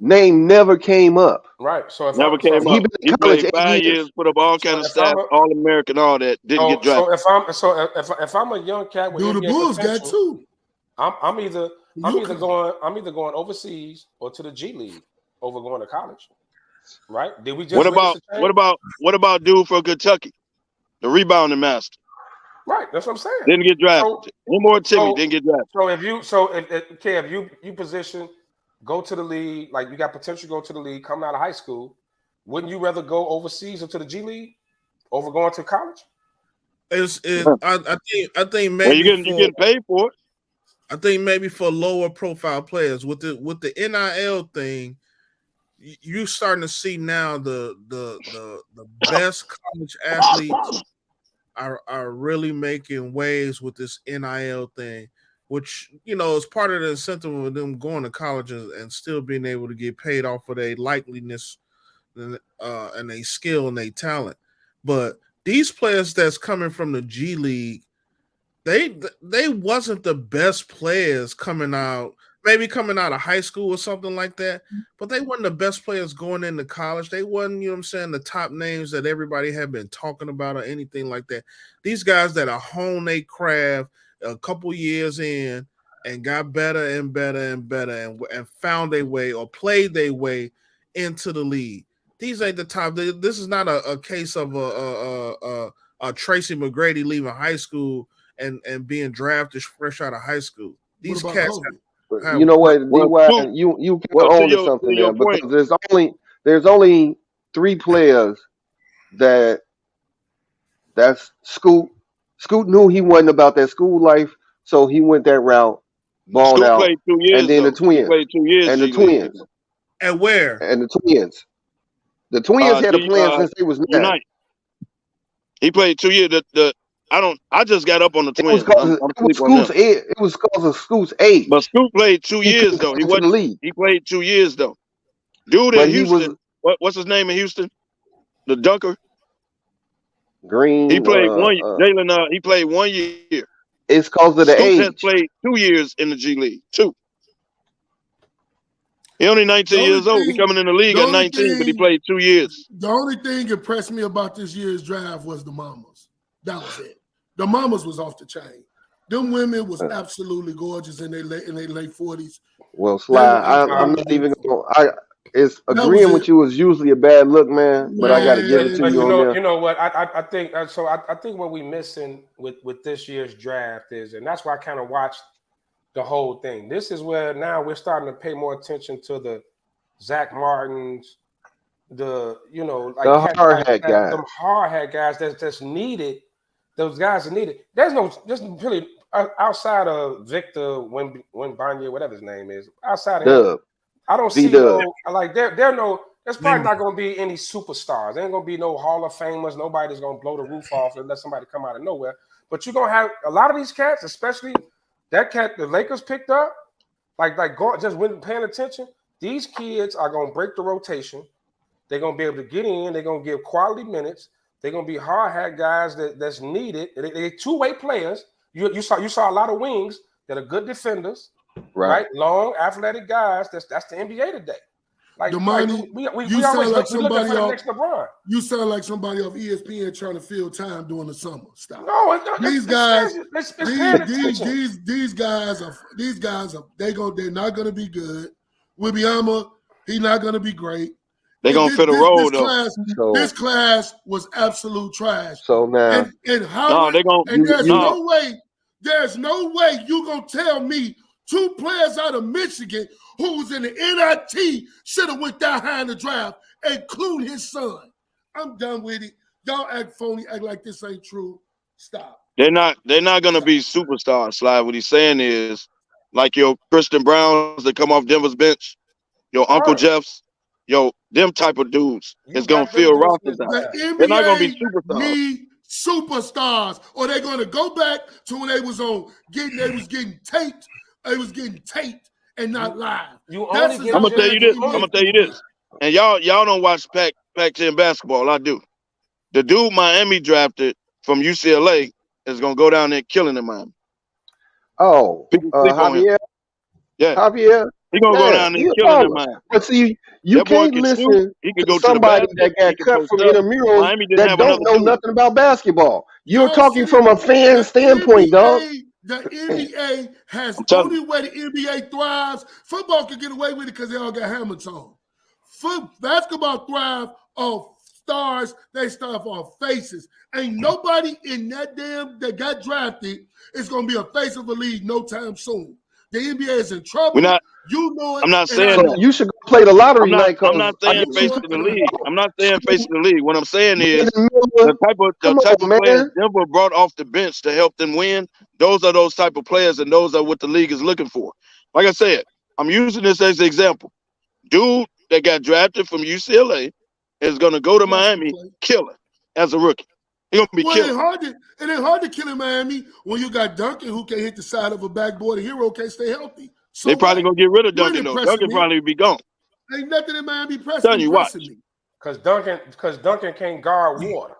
name never came up. Right. So if Never I'm so came if, He up. been He in college played 8 5 years. years, put up all kind so of if I'm stats, All American, all that. Didn't get so drafted. if I'm so if I'm a young cat with Dude, the NBA Bulls got potential, two. I'm either UConn. going overseas or to the G League over going to college. Right? Did we just What witness about a change? what about dude from Kentucky, the rebounding master? Right. That's what I'm saying. Didn't get drafted. So One more Timmy so didn't get drafted. if you position, go to the league, like you got potential to go to the league coming out of high school, wouldn't you rather go overseas or to the G League over going to college? I think Well, maybe you're getting paid for it. I think maybe for lower profile players with the NIL thing, you starting to see now the best college athletes are really making waves with this NIL thing, which is part of the incentive of them going to college and still being able to get paid off of their likeliness and their skill and their talent. But these players that's coming from the G League, they wasn't the best players coming out of high school or something like that, but they weren't the best players going into college. They wasn't, the top names that everybody had been talking about or anything like that. These guys that are honed their craft a couple years in and got better and better and better and found their way or played their way into the league. These ain't the top. This is not a case of a Tracy McGrady leaving high school and being drafted fresh out of high school. These What about cats Kobe? You know what, Well, DY, you can to own to your something there point, because there's only 3 players that's Scoot. Scoot knew he wasn't about that school life, so he went that route, balled Scoot out, played 2 years and then though. the twins, He played 2 years and the G League. twins, and where and the twins. The twins had a plan since they was 9. Unite. He played 2 years. I just got up on the It was twins. I'm sleep on them. It was because of Scoot's age. But Scoot played 2 He years couldn't though. come into the league, He played 2 years though. Dude but in he was Houston, what's his name in Houston? The dunker. green. He played Jalen. He played 1 year. It's because of the Scoot has age. played 2 years in the G League. 2. He only 19 The years only old. He thing- coming in the league the at only 19, but he thing- played 2 years. The only thing impressed me about this year's draft was the mamas. That was it. The mamas was off the chain. Them women was absolutely gorgeous in their late 40s. Well, Sly, I'm not even going. It's agreeing with you is usually a bad look, man. But I got to give it to But you on there. you know what? I think so. I think what we missing with this year's draft is, and that's why I kind of watched the whole thing. This is where now we're starting to pay more attention to the Zach Martins, the hard hat guys. Some hard hat guys that's needed. Those guys are needed. There's really outside of Victor Wembanyama, whatever his name is. Outside of him, I don't see Dub. there's probably not going to be any superstars. There ain't going to be no Hall of Famers. Nobody's going to blow the roof off unless somebody come out of nowhere. But you're going to have a lot of these cats, especially that cat the Lakers picked up, just when paying attention. These kids are going to break the rotation. They're going to be able to get in. They're going to give quality minutes. They're going to be hard hat guys that's needed. They're two-way players. You saw a lot of wings that are good defenders. Right, long athletic guys. That's the NBA today. You sound like somebody off ESPN trying to fill time during the summer. Stop. No, these guys are they're not gonna be good. Wembanyama, he's not gonna be great. They're gonna fit a role though. This class was absolute trash. So now, there's no way you gonna tell me 2 players out of Michigan who was in the NIT should have went that high in the draft, including his son. I'm done with it. Y'all act phony, act like this ain't true. Stop. They're not gonna be superstars, Sly. What he's saying is like your Christian Browns that come off Denver's bench, your Uncle Jeffs, them type of dudes is gonna fill rosters out. They're not gonna be superstars. Need superstars, or they're gonna go back to when they was getting taped. They was getting taped and not live. I'm gonna tell you this. And y'all don't watch Pac-10 basketball. I do. The dude Miami drafted from UCLA is gonna go down there killing in Miami. Oh, Javier. Yeah. Javier. He gonna go Yeah, down there he a killing in baller. Miami. But see, you That boy can't can shoot. listen He can to go to the somebody basket. that He got can cut post from up. intramurals Miami didn't that have don't another know dude. nothing about basketball. You're Y'all talking see from a fan the standpoint, dog. the NBA has I'm telling only way the NBA thrives. Football can get away with it because they all got helmets on. Basketball thrive off stars. They start off faces. Ain't nobody in that that got drafted is gonna be a face of a league no time soon. The NBA is in We're trouble. not. You know it, I'm not and I saying So that. know you should go play the I'm lottery not. night I'm because not I saying it. guess You you face know of it, the and I league. know I'm not saying face of the league. What I'm saying is Brandon Miller. the Come type of on, players man. Denver brought off the bench to help them win. Those are those type of players, and those are what the league is looking for. Like I said, I'm using this as an example. Dude that got drafted from UCLA is gonna go to watch him Miami, play. killing as a rookie. He gonna be Well, it killing. ain't hard to kill in Miami when you got Duncan who can hit the side of a backboard. A hero can't stay healthy. They So probably what? gonna get rid of You ain't Duncan though. impressing Duncan me. probably be gone. Ain't nothing in Miami Telling you, watch. impressing me. Because Duncan can't guard water.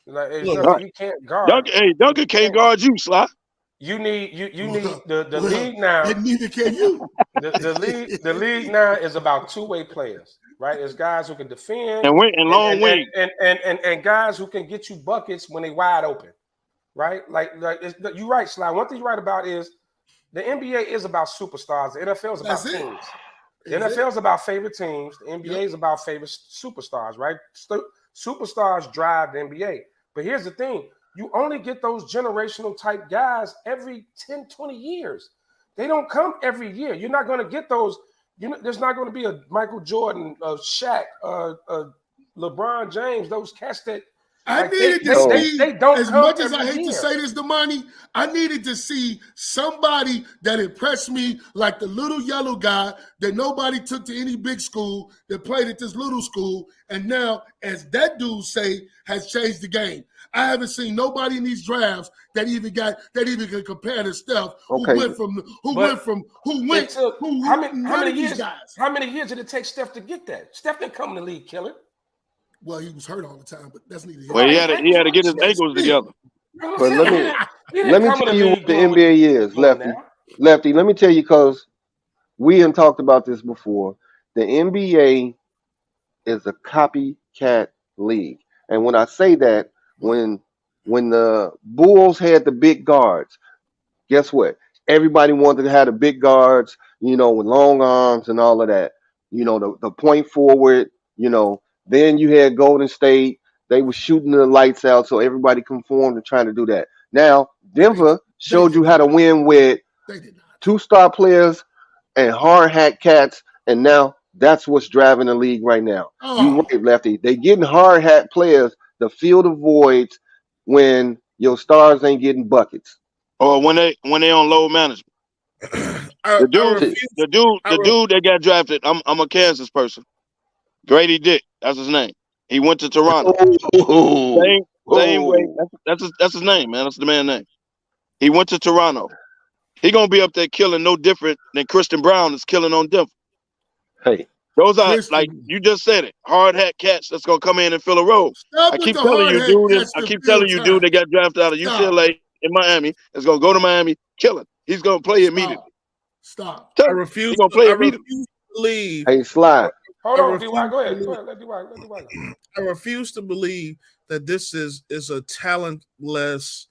Like, there's Look, nothing Right. he can't guard. Duncan can't guard you, Sly. You need the Well, league now. and neither can you. The league now is about two-way players, right? It's guys who can defend And went and and long and, wing. and guys who can get you buckets when they wide open, right? You're right, Sly. One thing you're right about is the NBA is about superstars. The NFL is about That's it. teams. The Is NFL it? is about favorite teams. The NBA Yep. is about favorite superstars, right? Superstars drive the NBA. But here's the thing. You only get those generational type guys every 10, 20 years. They don't come every year. You're not going to get those. There's not going to be a Michael Jordan, a Shaq, LeBron James, those cats that I like needed to So see, they don't as come much as I every hate to year. say this, Damani, I needed to see somebody that impressed me, like the little yellow guy that nobody took to any big school, that played at this little school, and now, as that dude say, has changed the game. I haven't seen nobody in these drafts that even can compare to Steph, who okay, went It took how none many of these years? guys. How many years did it take Steph to get that? Steph didn't come in the league killing. Well, he was hurt all the time, but that's neither here Well, nor he Right, had his to, he ankles had to were get his still. ankles together. You know what but I'm let saying? me He didn't let me come in tell the you what league the doing what NBA he's is, doing Lefty. now. Lefty, let me tell you because we have talked about this before. The NBA is a copycat league, and when I say that, what? when the Bulls had the big guards, guess what? Everybody wanted to have the big guards, with long arms and all of that. The point forward, then you had Golden State. They were shooting the lights out, so everybody conformed to trying to do that. Now, They Denver they showed did you how not. to win with They did not. two-star players and hard hat cats, and now that's what's driving the league right now. You Oh, right, Lefty. They getting hard hat players to fill the voids when your stars ain't getting buckets. Or when they on low management. I, The I dude, T- refuse. the dude, I the re- dude that got drafted. I'm a Kansas person. Grady Dick, that's his name. He went to Toronto. Oh, Same way. oh. That's his name, man. That's the man's name. He went to Toronto. He gonna be up there killing no different than Christian Brown is killing on Denver. Hey, Those are, like Christian. you just said it, hard hat cats that's gonna come in and fill a role. Stop I with keep the telling hard you, hat dude. catch I to keep fill telling you, dude. time. That got drafted out of Stop. UCLA in Miami is gonna go to Miami, killing. He's gonna play Stop. immediately. Stop. Tell I him. refuse. He's gonna play I immediately. refuse to believe. hey, Sly. Hold I on, DY. refuse Go to ahead. Go believe. ahead. Let DY go. I refuse to believe that this is a talentless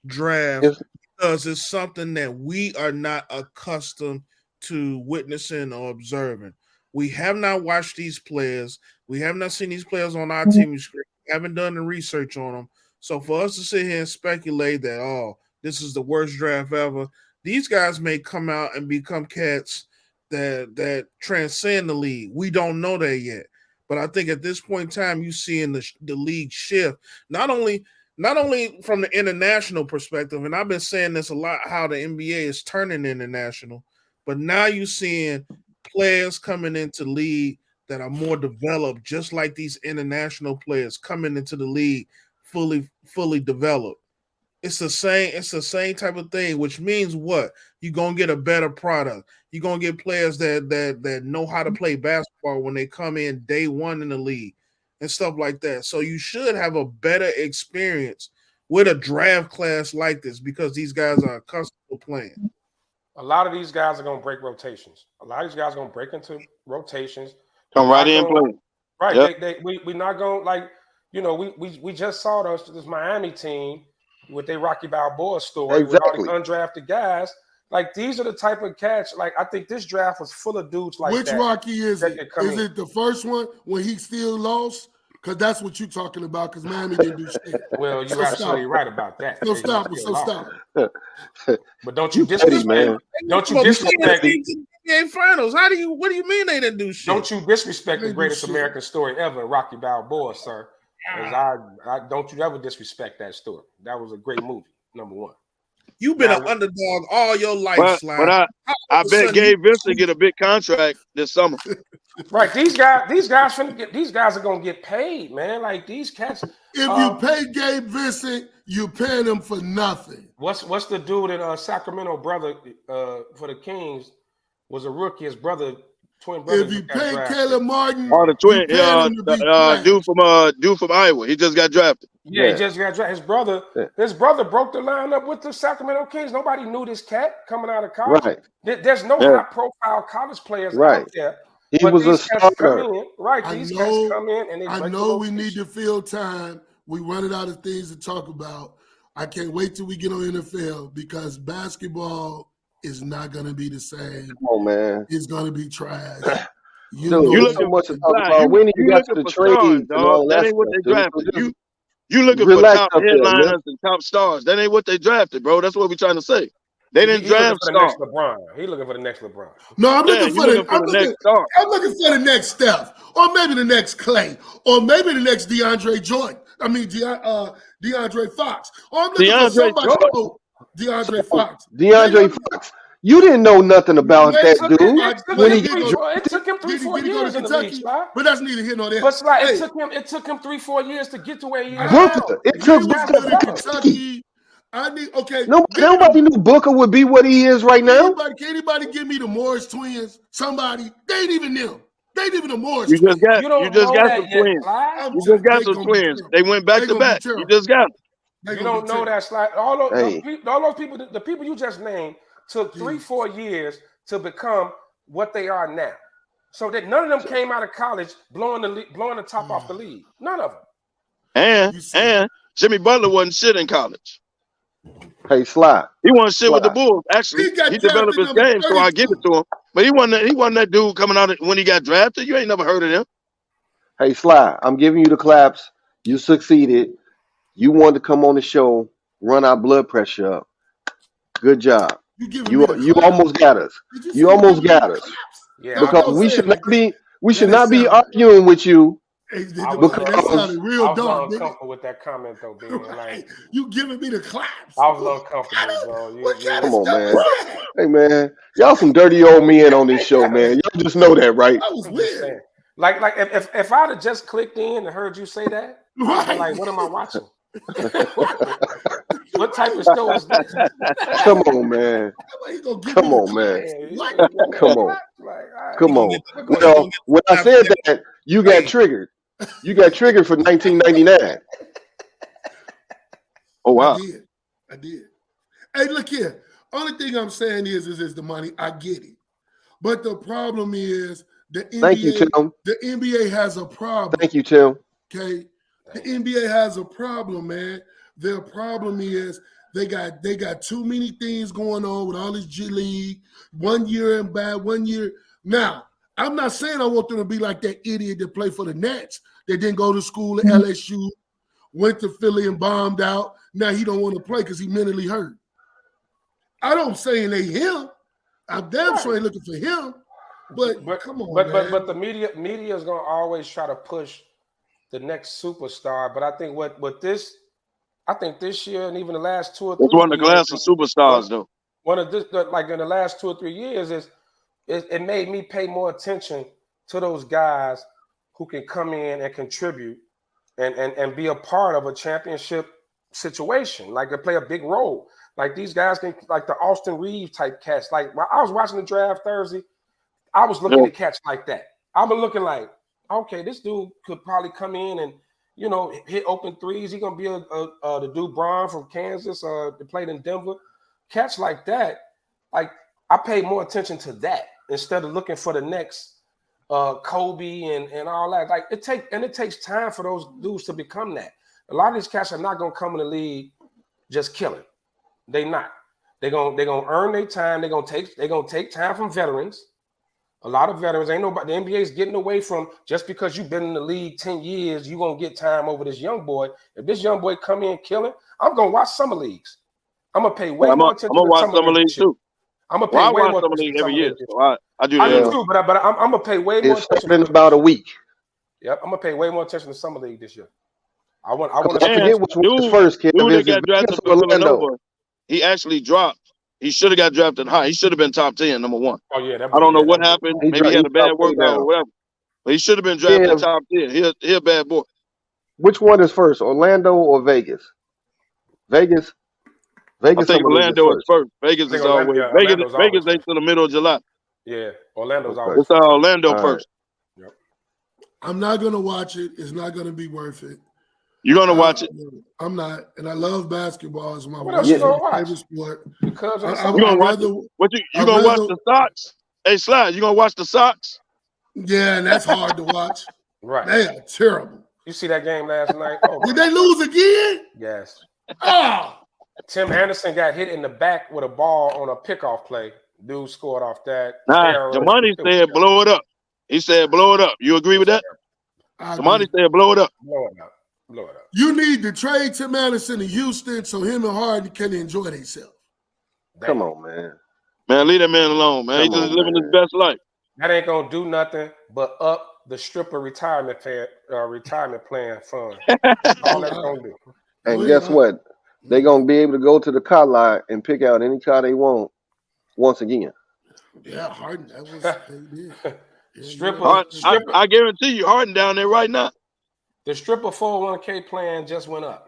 draft It's, because it's something that we are not accustomed to witnessing or observing. We have not watched these players. We have not seen these players on our team screen. We haven't done the research on them. So for us to sit here and speculate that, this is the worst draft ever, these guys may come out and become cats that transcend the league. We don't know that yet. But I think at this point in time, you see in the league shift, not only from the international perspective, and I've been saying this a lot, how the NBA is turning international, but now you're seeing players coming into league that are more developed, just like these international players coming into the league fully developed. It's the same type of thing, which means what? You're gonna get a better product. You're gonna get players that know how to play basketball when they come in day one in the league and stuff like that. So you should have a better experience with a draft class like this because these guys are accustomed to playing. A lot of these guys are gonna break rotations. A lot of these guys are gonna break into rotations. Come right in and play. Right. Yep. We're not gonna like, we just saw this Miami team with their Rocky Balboa story with all the undrafted guys. Like, these are the type of cats. Like, I think this draft was full of dudes like Which that. Which Rocky is it? Is it the first one when he still lost? Because that's what you're talking about, because Miami didn't do shit. Well, you're absolutely right about that. So stop. But don't you disrespect, man. Don't you disrespect the NBA Finals? What do you mean they didn't do shit? Don't you disrespect the greatest American story ever, Rocky Balboa, sir. I don't you ever disrespect that story. That was a great movie, number one. You've been an underdog all your life, but I bet Gabe Vincent get a big contract this summer. Right, these guys are gonna get paid, man. Like, these cats. If you pay Gabe Vincent, you paying him for nothing. What's the dude in Sacramento, brother for the Kings, was a rookie. His brother, twin brother. If you pay Caleb Martin, the twin, dude from Iowa, he just got drafted. Yeah, he just got drafted. His brother broke the lineup with the Sacramento Kings. Nobody knew this cat coming out of college. Right. There's no high-profile college players out there. He was a starter. These guys come in and they I know we need to fill time. We running out of things to talk about. I can't wait till we get on NFL because basketball is not going to be the same. Come on, man. It's going to be trash. You look so much to talk about. When you got to the trades, that ain't what they drafted. You looking for top headliners and top stars. That ain't what they drafted, bro. That's what we're trying to say. They didn't draft stars. He looking for the next LeBron. No, I'm looking for the next Steph, or maybe the next Clay, or maybe the next DeAndre Jordan. I mean, DeAndre Fox. Or I'm looking for somebody. DeAndre Fox. DeAndre Fox. You didn't know nothing about that dude. It took him 3-4 years in the league, but that's neither here nor there. But it took him 3-4 years to get to where he is. Booker. It took Booker to Kentucky. Nobody knew Booker would be what he is right now. Can anybody give me the Morris twins? Somebody. They ain't even them. They ain't even the Morris twins. You just got some twins. You just got some twins. They went back to back. You just got them. You don't know that, Slide. All those people, the people you just named, took 3-4 years to become what they are now. So that none of them came out of college blowing the top off the league. None of them. And Jimmy Butler wasn't shit in college. Hey, Sly. He wasn't shit with the Bulls. Actually, he developed his game, so I give it to him. But he wasn't that dude coming out when he got drafted. You ain't never heard of him. Hey, Sly, I'm giving you the claps. You succeeded. You wanted to come on the show, run our blood pressure up. Good job. You almost got us. You almost got us. Yeah, because we should not be arguing with you. I was uncomfortable with that comment though, being like you giving me the claps. I was uncomfortable, bro. Come on, man. Hey, man, y'all some dirty old men on this show, man. Y'all just know that, right? That was weird. Like if I'd have just clicked in and heard you say that, I'd be like, what am I watching? What type of show is this? Come on, man. Come on, man. Come on. Come on. Well, when I said that, you got triggered. You got triggered for 1999. Oh, wow. I did. Hey, look here. Only thing I'm saying is the money. I get it. But the problem is the NBA, Thank you, Tim. The NBA has a problem. Thank you, Tim. Okay. The NBA has a problem, man. Their problem is they got too many things going on with all this G League. 1 year and bad, 1 year. Now, I'm not saying I want them to be like that idiot that played for the Nets that didn't go to school at LSU, went to Philly and bombed out. Now he don't want to play because he mentally hurt. I don't say they him. I'm damn sure ain't looking for him. But come on, man. But the media is gonna always try to push the next superstar. But I think this year and even the last 2 or 3 it's one of the glass of superstars though. One of this, like in the last 2 or 3 years, it made me pay more attention to those guys who can come in and contribute and be a part of a championship situation, like they play a big role. Like these guys can, like the Austin Reeves type cats. Like while I was watching the draft Thursday, I was looking at cats like that. I was looking like, okay, this dude could probably come in and, hit open threes. He's gonna be the dude Braun from Kansas, that played in Denver. Cats like that, like I pay more attention to that instead of looking for the next Kobe and all that. Like it takes time for those dudes to become that. A lot of these cats are not gonna come in the league just killing. They not. They're gonna earn their time. They're gonna take time from veterans. A lot of veterans, ain't nobody. The NBA is getting away from just because you've been in the league 10 years, you're gonna get time over this young boy. If this young boy come in killing, I'm gonna watch summer leagues. I'm gonna pay way more attention to summer leagues too. I'm gonna pay way watch more summer attention league to every summer year. leagues. So I do I that. do too, but I'm gonna pay way more It's attention. in about a week. Yep, I'm gonna pay way more attention to summer league this year. I want I to forget which one was first, Kev. Dude Is that it got drafted Vegas for or Orlando? Villanova, he actually dropped. He should have got drafted high. He should have been top 10, number one. Oh yeah, I don't know what happened. Maybe he had a bad dropped way workout or down. whatever. But he should have been drafted Kev, top 10. He a bad boy. which one is first, Orlando or Vegas? Vegas. I Vegas think summer league is Orlando is first. first. Vegas is always Orlando's Vegas always ain't till the middle of July. Yeah, Orlando's Okay. always It's Orlando All right. first. Yep. I'm not gonna watch it. It's not gonna be worth it. You're gonna watch it. I'm not, and I love basketball. It's my What else you gonna watch? favorite sport. Because You gonna watch it? What you gonna watch the Sox? Hey, Slide, you gonna watch the Sox? Yeah, and that's hard to watch. Right. They are terrible. You see that game last night? Oh, Did they lose again? yes. Oh, Tim Anderson got hit in the back with a ball on a pickoff play. Dude scored off that. Nah, Jamani said blow it up. He said blow it up. You agree with that? Jamani said blow it up. Blow it up. Blow it up. You need to trade Tim Anderson to Houston so him and Harden can enjoy themselves. Come on, man. Man, leave that man alone, man. He's just living his best life. That ain't gonna do nothing but up the stripper retirement plan fund. All that's gonna do. And guess what? They're gonna be able to go to the car lot and pick out any car they want once again. Yeah, Harden. That was Stripper. I guarantee you, Harden down there right now. The stripper 401k plan just went up.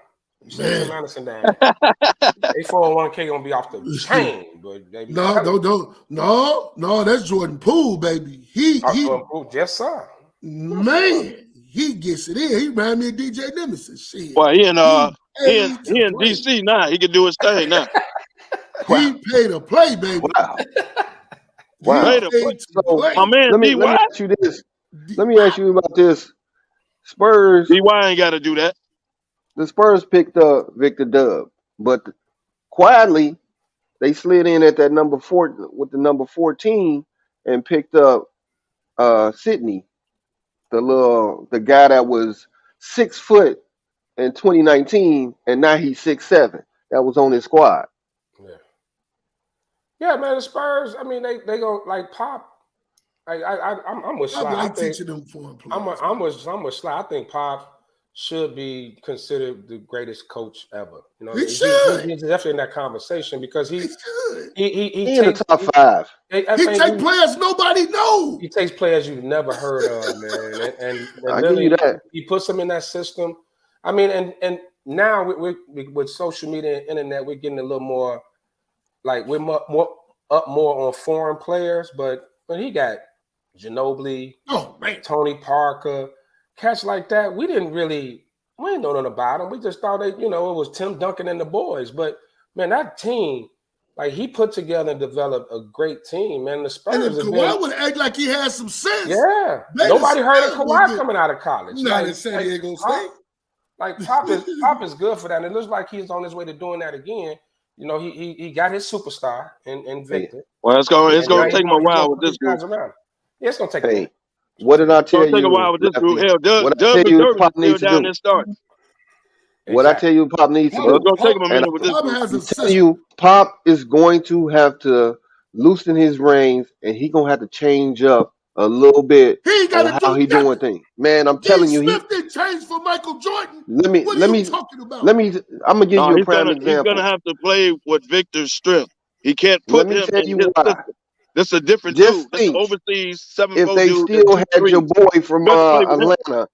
Man. Tim Anderson down. They 401k gonna be off the chain, but they No, that's Jordan Poole, baby. Yes, sir. Man, he gets it in. He remind me of DJ Nemesis. Shit. Well, he in DC now. He can do his thing now. He paid to play, baby. Wow. So, my man, let me ask you this. Let me ask you about this. Spurs. DY ain't got to do that. The Spurs picked up Victor Dub, but quietly they slid in at that number 4 with the number 14 and picked up Sidney, the guy that was 6 foot in 2019, and now he's 6'7". That was on his squad. Yeah, man. The Spurs. I mean, they go like Pop. I'm with Sly. I like teaching them foreign players. I'm with Sly. I think Pop should be considered the greatest coach ever. You know, He should. He's definitely in that conversation because he in the top 5. He takes players nobody knows. He takes players you've never heard of, man, and I give you that. He puts them in that system. I mean, and now with social media and internet, we're getting a little more like we're more on foreign players, but he got Ginobili, Tony Parker, cats like that. We didn't know nothing about them. We just thought it was Tim Duncan and the boys. But man, that team, like he put together and developed a great team. Man, the Spurs. And if Kawhi would act like he had some sense. Yeah, nobody heard of Kawhi coming out of college. Not in San Diego State. Pop is good for that. And it looks like he's on his way to doing that again. You know, he got his superstar in Victor. Well, it's gonna take him a while with this group. Yeah, it's gonna take a minute. What did I tell you? It's gonna take a while with this group. Hell, what I tell you Pop needs to do. What I tell you Pop needs to do. It's gonna take him a minute with this. Pop is going to have to loosen his reins, and he's gonna have to change up a little bit on how he doing things. Man, I'm telling you, Smith didn't change for Michael Jordan. What are you talking about? I'm gonna give you a prime example. He's gonna have to play with Victor's strength. He can't put him in his system. This is a different dude. This is overseas 7'4" if they dude still had your boy from Atlanta,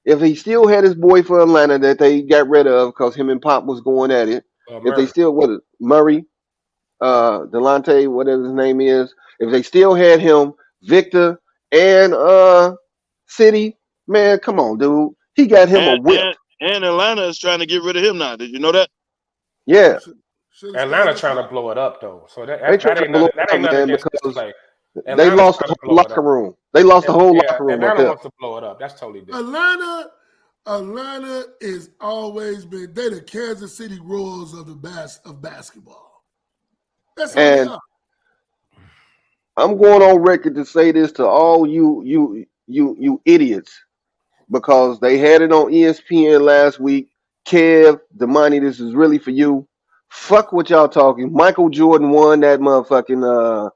if he still had his boy for Atlanta that they got rid of because him and Pop was going at it, if they still Murray, Delonte, whatever his name is, if they still had him, Victor and City, man, come on, dude. He got him a whip. And Atlanta is trying to get rid of him now. Did you know that? Yeah. Atlanta trying to blow it up though, so They that trying to ain't blow nothing. That it ain't up, nothing man, against this because play. they Atlanta's lost the trying to whole blow it locker up. room. They lost the whole Yeah, locker room up Atlanta there. wants to blow it up. That's totally different. Atlanta is always been they the Kansas City Royals of basketball. That's all they And are. I'm going on record to say this to all you idiots, because they had it on ESPN last week. Kev, Damani, this is really for you. Fuck what y'all talking. Michael Jordan won that motherfucking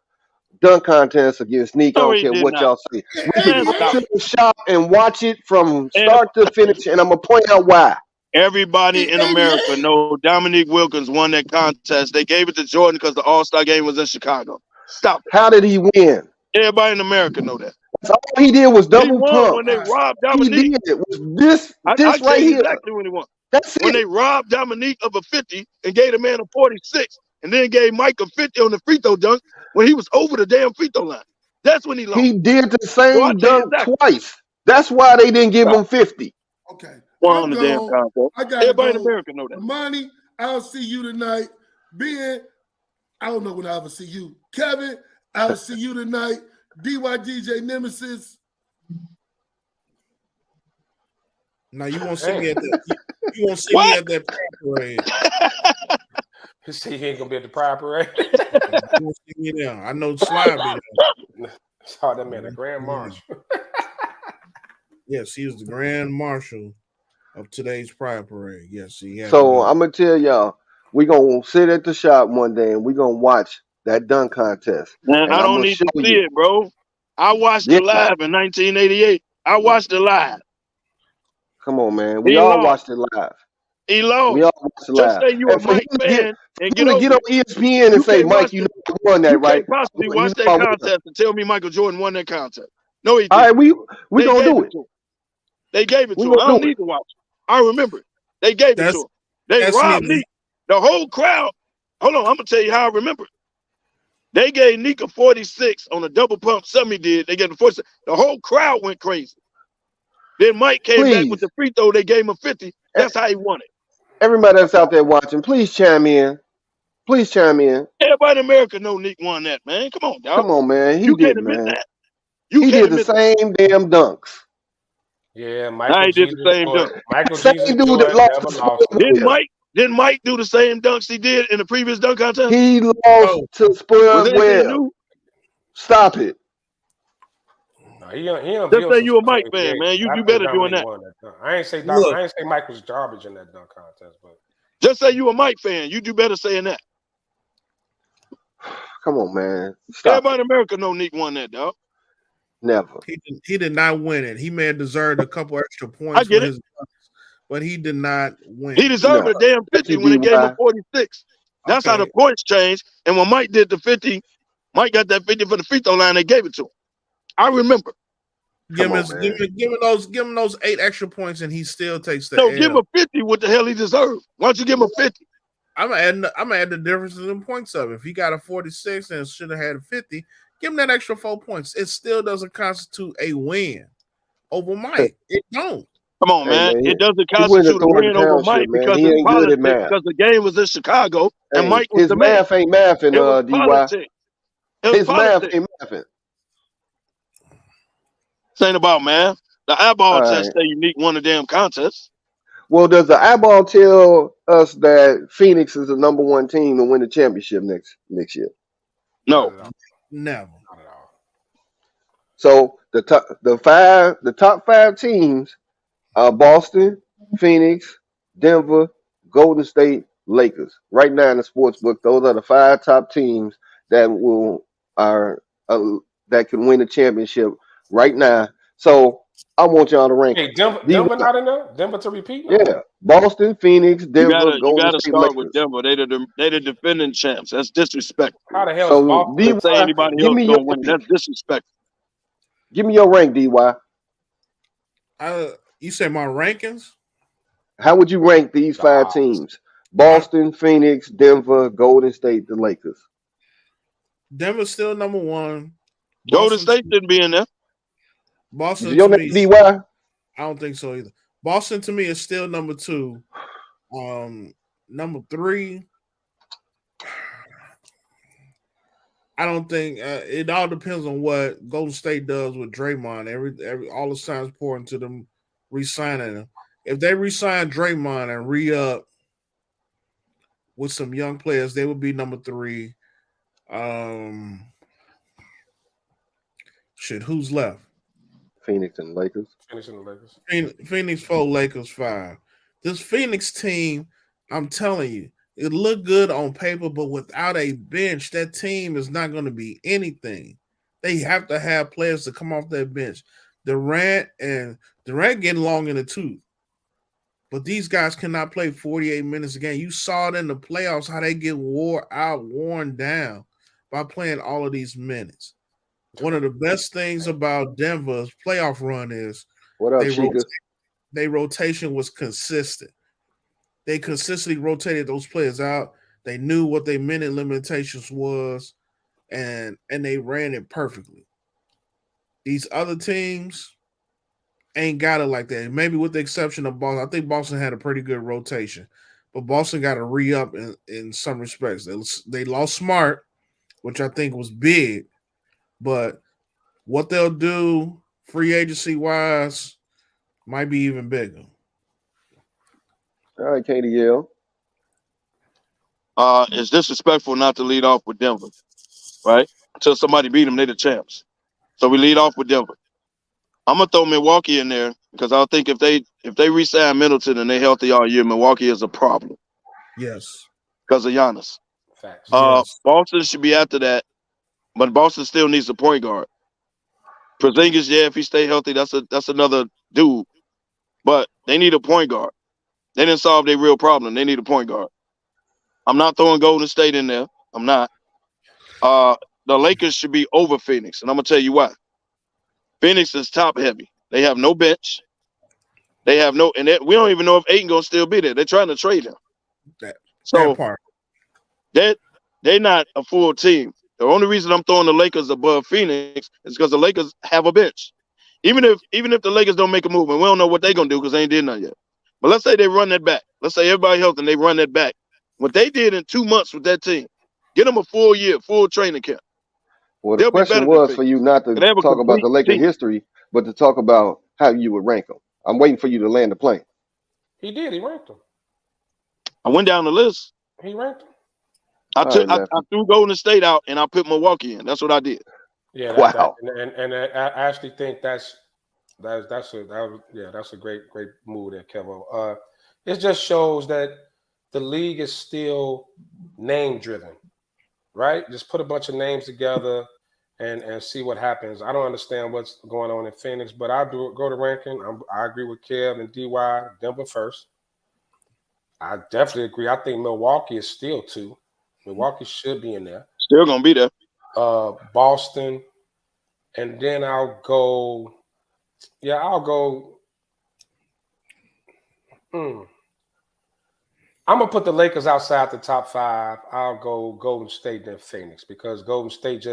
dunk contest against Nick. I No, don't he care did what not. y'all say. We can Man, go stop. to the shop and watch it from And start to finish, and I'm gonna point out why. everybody in America know Dominique Wilkins won that contest. They gave it to Jordan because the All-Star game was in Chicago. Stop it. How did he win? Everybody in America know that. That's all he did was He double won when pump. they robbed He Dominique. did was this I tell right you here. exactly when he won. That's When it. they robbed Dominique of a 50 and gave the man a 46 and then gave Mike a 50 on the free throw dunk when he was over the damn free throw line. That's when he lost. He did the So I same tell you dunk exactly. twice. That's why they didn't give him 50. Okay. Won I'm the damn gone. contest. I gotta Everybody in go. America know that. Money, I'll see you tonight. Ben, I don't know when I'll ever see you. Kevin, I'll see you tonight. DYDJ Nemesis. Now you won't see me at that. You won't see me What? at that parade. You see, he ain't gonna be at the pride parade. You won't see me there. I know Slide be there. Saw that man, the Grand Marshal. Yes, he is the Grand Marshal of today's Pride Parade. Yes, he had. So I'm gonna tell y'all, we gonna sit at the shop one day and we gonna watch that dunk contest. Man, And I I'm don't gonna need show to see you. it, bro. I watched Yeah, it live in 1988. I watched it live. come on, man. We He all lost. watched it live. He We lost. all watched it Just live. say you a And for him Mike to get, fan and for him get to get over on it. ESPN and You say, can't watch Mike, you it. know I won that, You right? can't possibly You watch know that I won. contest and tell me Michael Jordan won that contest. No, he All didn't. right, we They gonna gave do it it. to him. They gave it We to him. I gonna don't do it. need to watch it. I remember it. They gave it to That's him. They that's robbed neither. Nick. The whole crowd. Hold on, I'm gonna tell you how I remember it. They gave Nick a 46 on a double pump. Something he did. They gave him 46. The whole crowd went crazy. Then Mike came back with Please, the free throw. They gave him a 50. That's how he won it. everybody that's out there watching, please chime in. Please chime in. Everybody in America know Nick won that, man. Come on, dog. Come on, man. He You can't did, admit man. that. You He can't did the admit that. same damn dunks. Yeah, Now Michael he did the Jesus same dunk. Jordan. Michael Same Jesus dude that Jordan lost never to lost Spud one. Webb. Didn't Mike do the same dunks he did in the previous dunk contest? He lost Oh, to Was Spud anything Webb. new? Stop it. No, he Just unveiled say some you a stuff Mike in fan, '88, man. but I You think better doing Dominique that. won that dunk. I ain't say look, I ain't say Mike was garbage in that dunk contest, but Just say you a Mike fan. You do better saying that. Come on, man. Stop Everybody it. in America know Nick won that, dog. Never. he did not win it. He may have deserved a couple extra I points get for it. his, but he did not win He it. deserved No. a damn Thank 50 you, when they gave him a DY. 46. That's how the Okay, points changed. And when Mike did the 50, Mike got that 50 for the free throw line. They gave it to him. I remember. give Come him, on, give man. him, give him those 8 extra points, and he still takes the No, give him L. a 50. What the hell he deserved? Why don't you give him a 50? I'm gonna add the difference in the points of it. If he got a 46 and should have had a 50, give him that extra 4 points. It still doesn't constitute a win over Mike. It don't. Come on, Hey, man. man. It doesn't He went to constitute a Thornton win over Township, Mike man. because He it's ain't good at politics, math. because the game was in Chicago and Hey, Mike was his the man. math ain't mathing, It was DY. politics. It was His math politics. ain't mathing. This ain't about math. The eyeball All test right. say Unique won the damn contest. Well, does the eyeball tell us that Phoenix is the #1 team to win the championship next year? not No. at all. Never. Not at all. So the top 5 teams are Boston, Phoenix, Denver, Golden State, Lakers. Right now in the sports book, those are the 5 top teams that are that can win the championship right now. So I want y'all to rank Hey, them. Denver not in there? Denver to repeat? No. Yeah, Boston, Phoenix, You Denver, gotta Golden State, start with Lakers. Denver. They the defending champs. That's disrespectful. How the hell is So Boston the To say top DY, team? anybody give else me your gonna win, rank. that's disrespectful. Give me your rank, DY. You say my rankings? How would you rank these The 5 odds. teams? Boston, Phoenix, Denver, Golden State, the Lakers. Denver's still #1. Golden Boston, State shouldn't be in there. Boston Your to name me, DY? I don't think so either. Boston to me is still #2. #3, I don't think it all depends on what Golden State does with Draymond. Every all the signs pouring to them re-signing him. If they re-sign Draymond and re-up with some young players, they would be number 3. Who's left? Phoenix and Lakers. Finishing the Lakers. Phoenix 4, Lakers 5. This Phoenix team, I'm telling you, it looked good on paper, but without a bench, that team is not going to be anything. They have to have players to come off that bench. Durant getting long in the tooth. But these guys cannot play 48 minutes a game. You saw it in the playoffs how they get worn down by playing all of these minutes. One of the best things about Denver's playoff run is What up, Chicas? their rotation was consistent. They consistently rotated those players out. They knew what their minute limitations was, and they ran it perfectly. These other teams ain't got it like that. Maybe with the exception of Boston. I think Boston had a pretty good rotation, but Boston got to re-up in some respects. They lost Smart, which I think was big, but what they'll do free agency-wise might be even bigger. All right, KDL. It's disrespectful not to lead off with Denver, right? Until somebody beat them, they're the champs. So we lead off with Denver. I'm gonna throw Milwaukee in there because I think if they re-sign Middleton and they're healthy all year, Milwaukee is a problem. Yes. Because of Giannis. Facts. Yes. Boston should be after that, but Boston still needs a point guard. Porzingis, yeah, if he stay healthy, that's another dude. But they need a point guard. They didn't solve their real problem. They need a point guard. I'm not throwing Golden State in there. I'm not. The Lakers should be over Phoenix, and I'm gonna tell you why. Phoenix is top heavy. They have no bench. They have no, and we don't even know if Ayton gonna still be there. They're trying to trade him. That So they're not a full team. The only reason I'm throwing the Lakers above Phoenix is because the Lakers have a bench. Even if the Lakers don't make a move, and we don't know what they're gonna do because they ain't did nothing yet. But let's say they run that back. Let's say everybody healthy and they run that back. What they did in 2 months with that team, get them a full year, full training camp. Well, the They'll be question better was than for you not to They have a talk about the complete Laker team. history, but to talk about how you would rank them. I'm waiting for you to land the plane. He did. He ranked them. I went down the list. He ranked them. I All took right, I Lefty. threw Golden State out and I put Milwaukee in. That's what I did. Yeah. Wow. And I actually think that's a great move there, Kevo. It just shows that the league is still name driven, right? Just put a bunch of names together and see what happens. I don't understand what's going on in Phoenix, but I do go to ranking. I agree with Kev and DY. Denver first. I definitely agree. I think Milwaukee is still 2. Milwaukee should be in there. Still gonna be there. Boston, and then I'll go. I'm gonna put the Lakers outside the top 5. I'll go Golden State then Phoenix because Golden State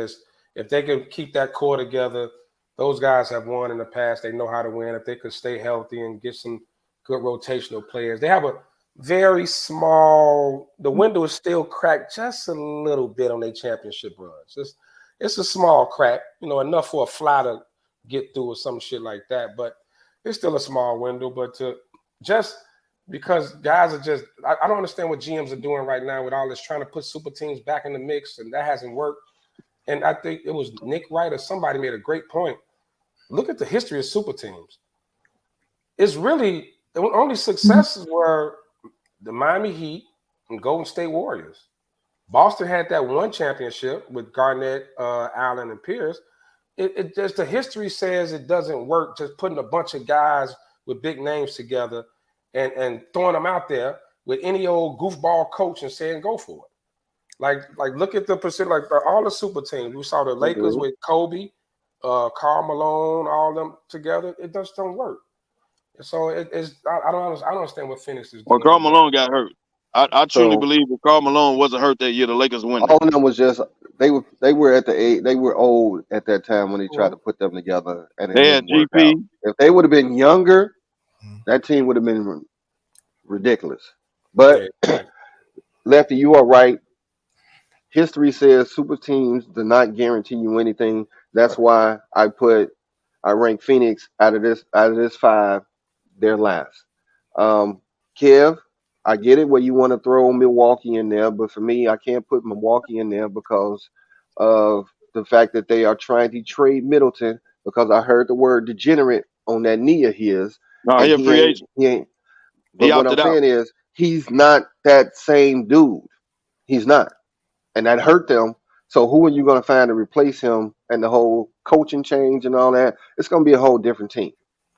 if they can keep that core together, those guys have won in the past. They know how to win. If they could stay healthy and get some good rotational players, they have a very small. The window is still cracked just a little bit on their championship runs. It's a small crack, enough for a fly to get through or some shit like that. But it's still a small window. But because guys are I don't understand what GMs are doing right now with all this trying to put super teams back in the mix, and that hasn't worked. And I think it was Nick Wright or somebody made a great point. Look at the history of super teams. It's really the only successes were the Miami Heat and Golden State Warriors. Boston had that one championship with Garnett, Allen, and Pierce. It just the history says it doesn't work just putting a bunch of guys with big names together and throwing them out there with any old goofball coach and saying go for it. Like look at the percent, like all the super teams. We saw the Lakers with Kobe, Karl Malone, all of them together. It just don't work. So I don't understand what Phoenix is doing. Well, Karl Malone got hurt. I truly believe if Karl Malone wasn't hurt that year, the Lakers win. All of them was just they were at the age, they were old at that time when they tried to put them together, and it They had didn't work out. GP. If they would have been younger, that team would have been ridiculous. But Lefty, you are right. history says super teams do not guarantee you anything. That's why I rank Phoenix out of this five, they're last. Kev, I get it where you want to throw Milwaukee in there, but for me, I can't put Milwaukee in there because of the fact that they are trying to trade Middleton because I heard the word degenerate on that knee of his, No, and he a free agent. he ain't. He But what I'm opted out. saying is he's not that same dude. He's not, and that hurt them. So who are you going to find to replace him and the whole coaching change and all that? It's going to be a whole different team.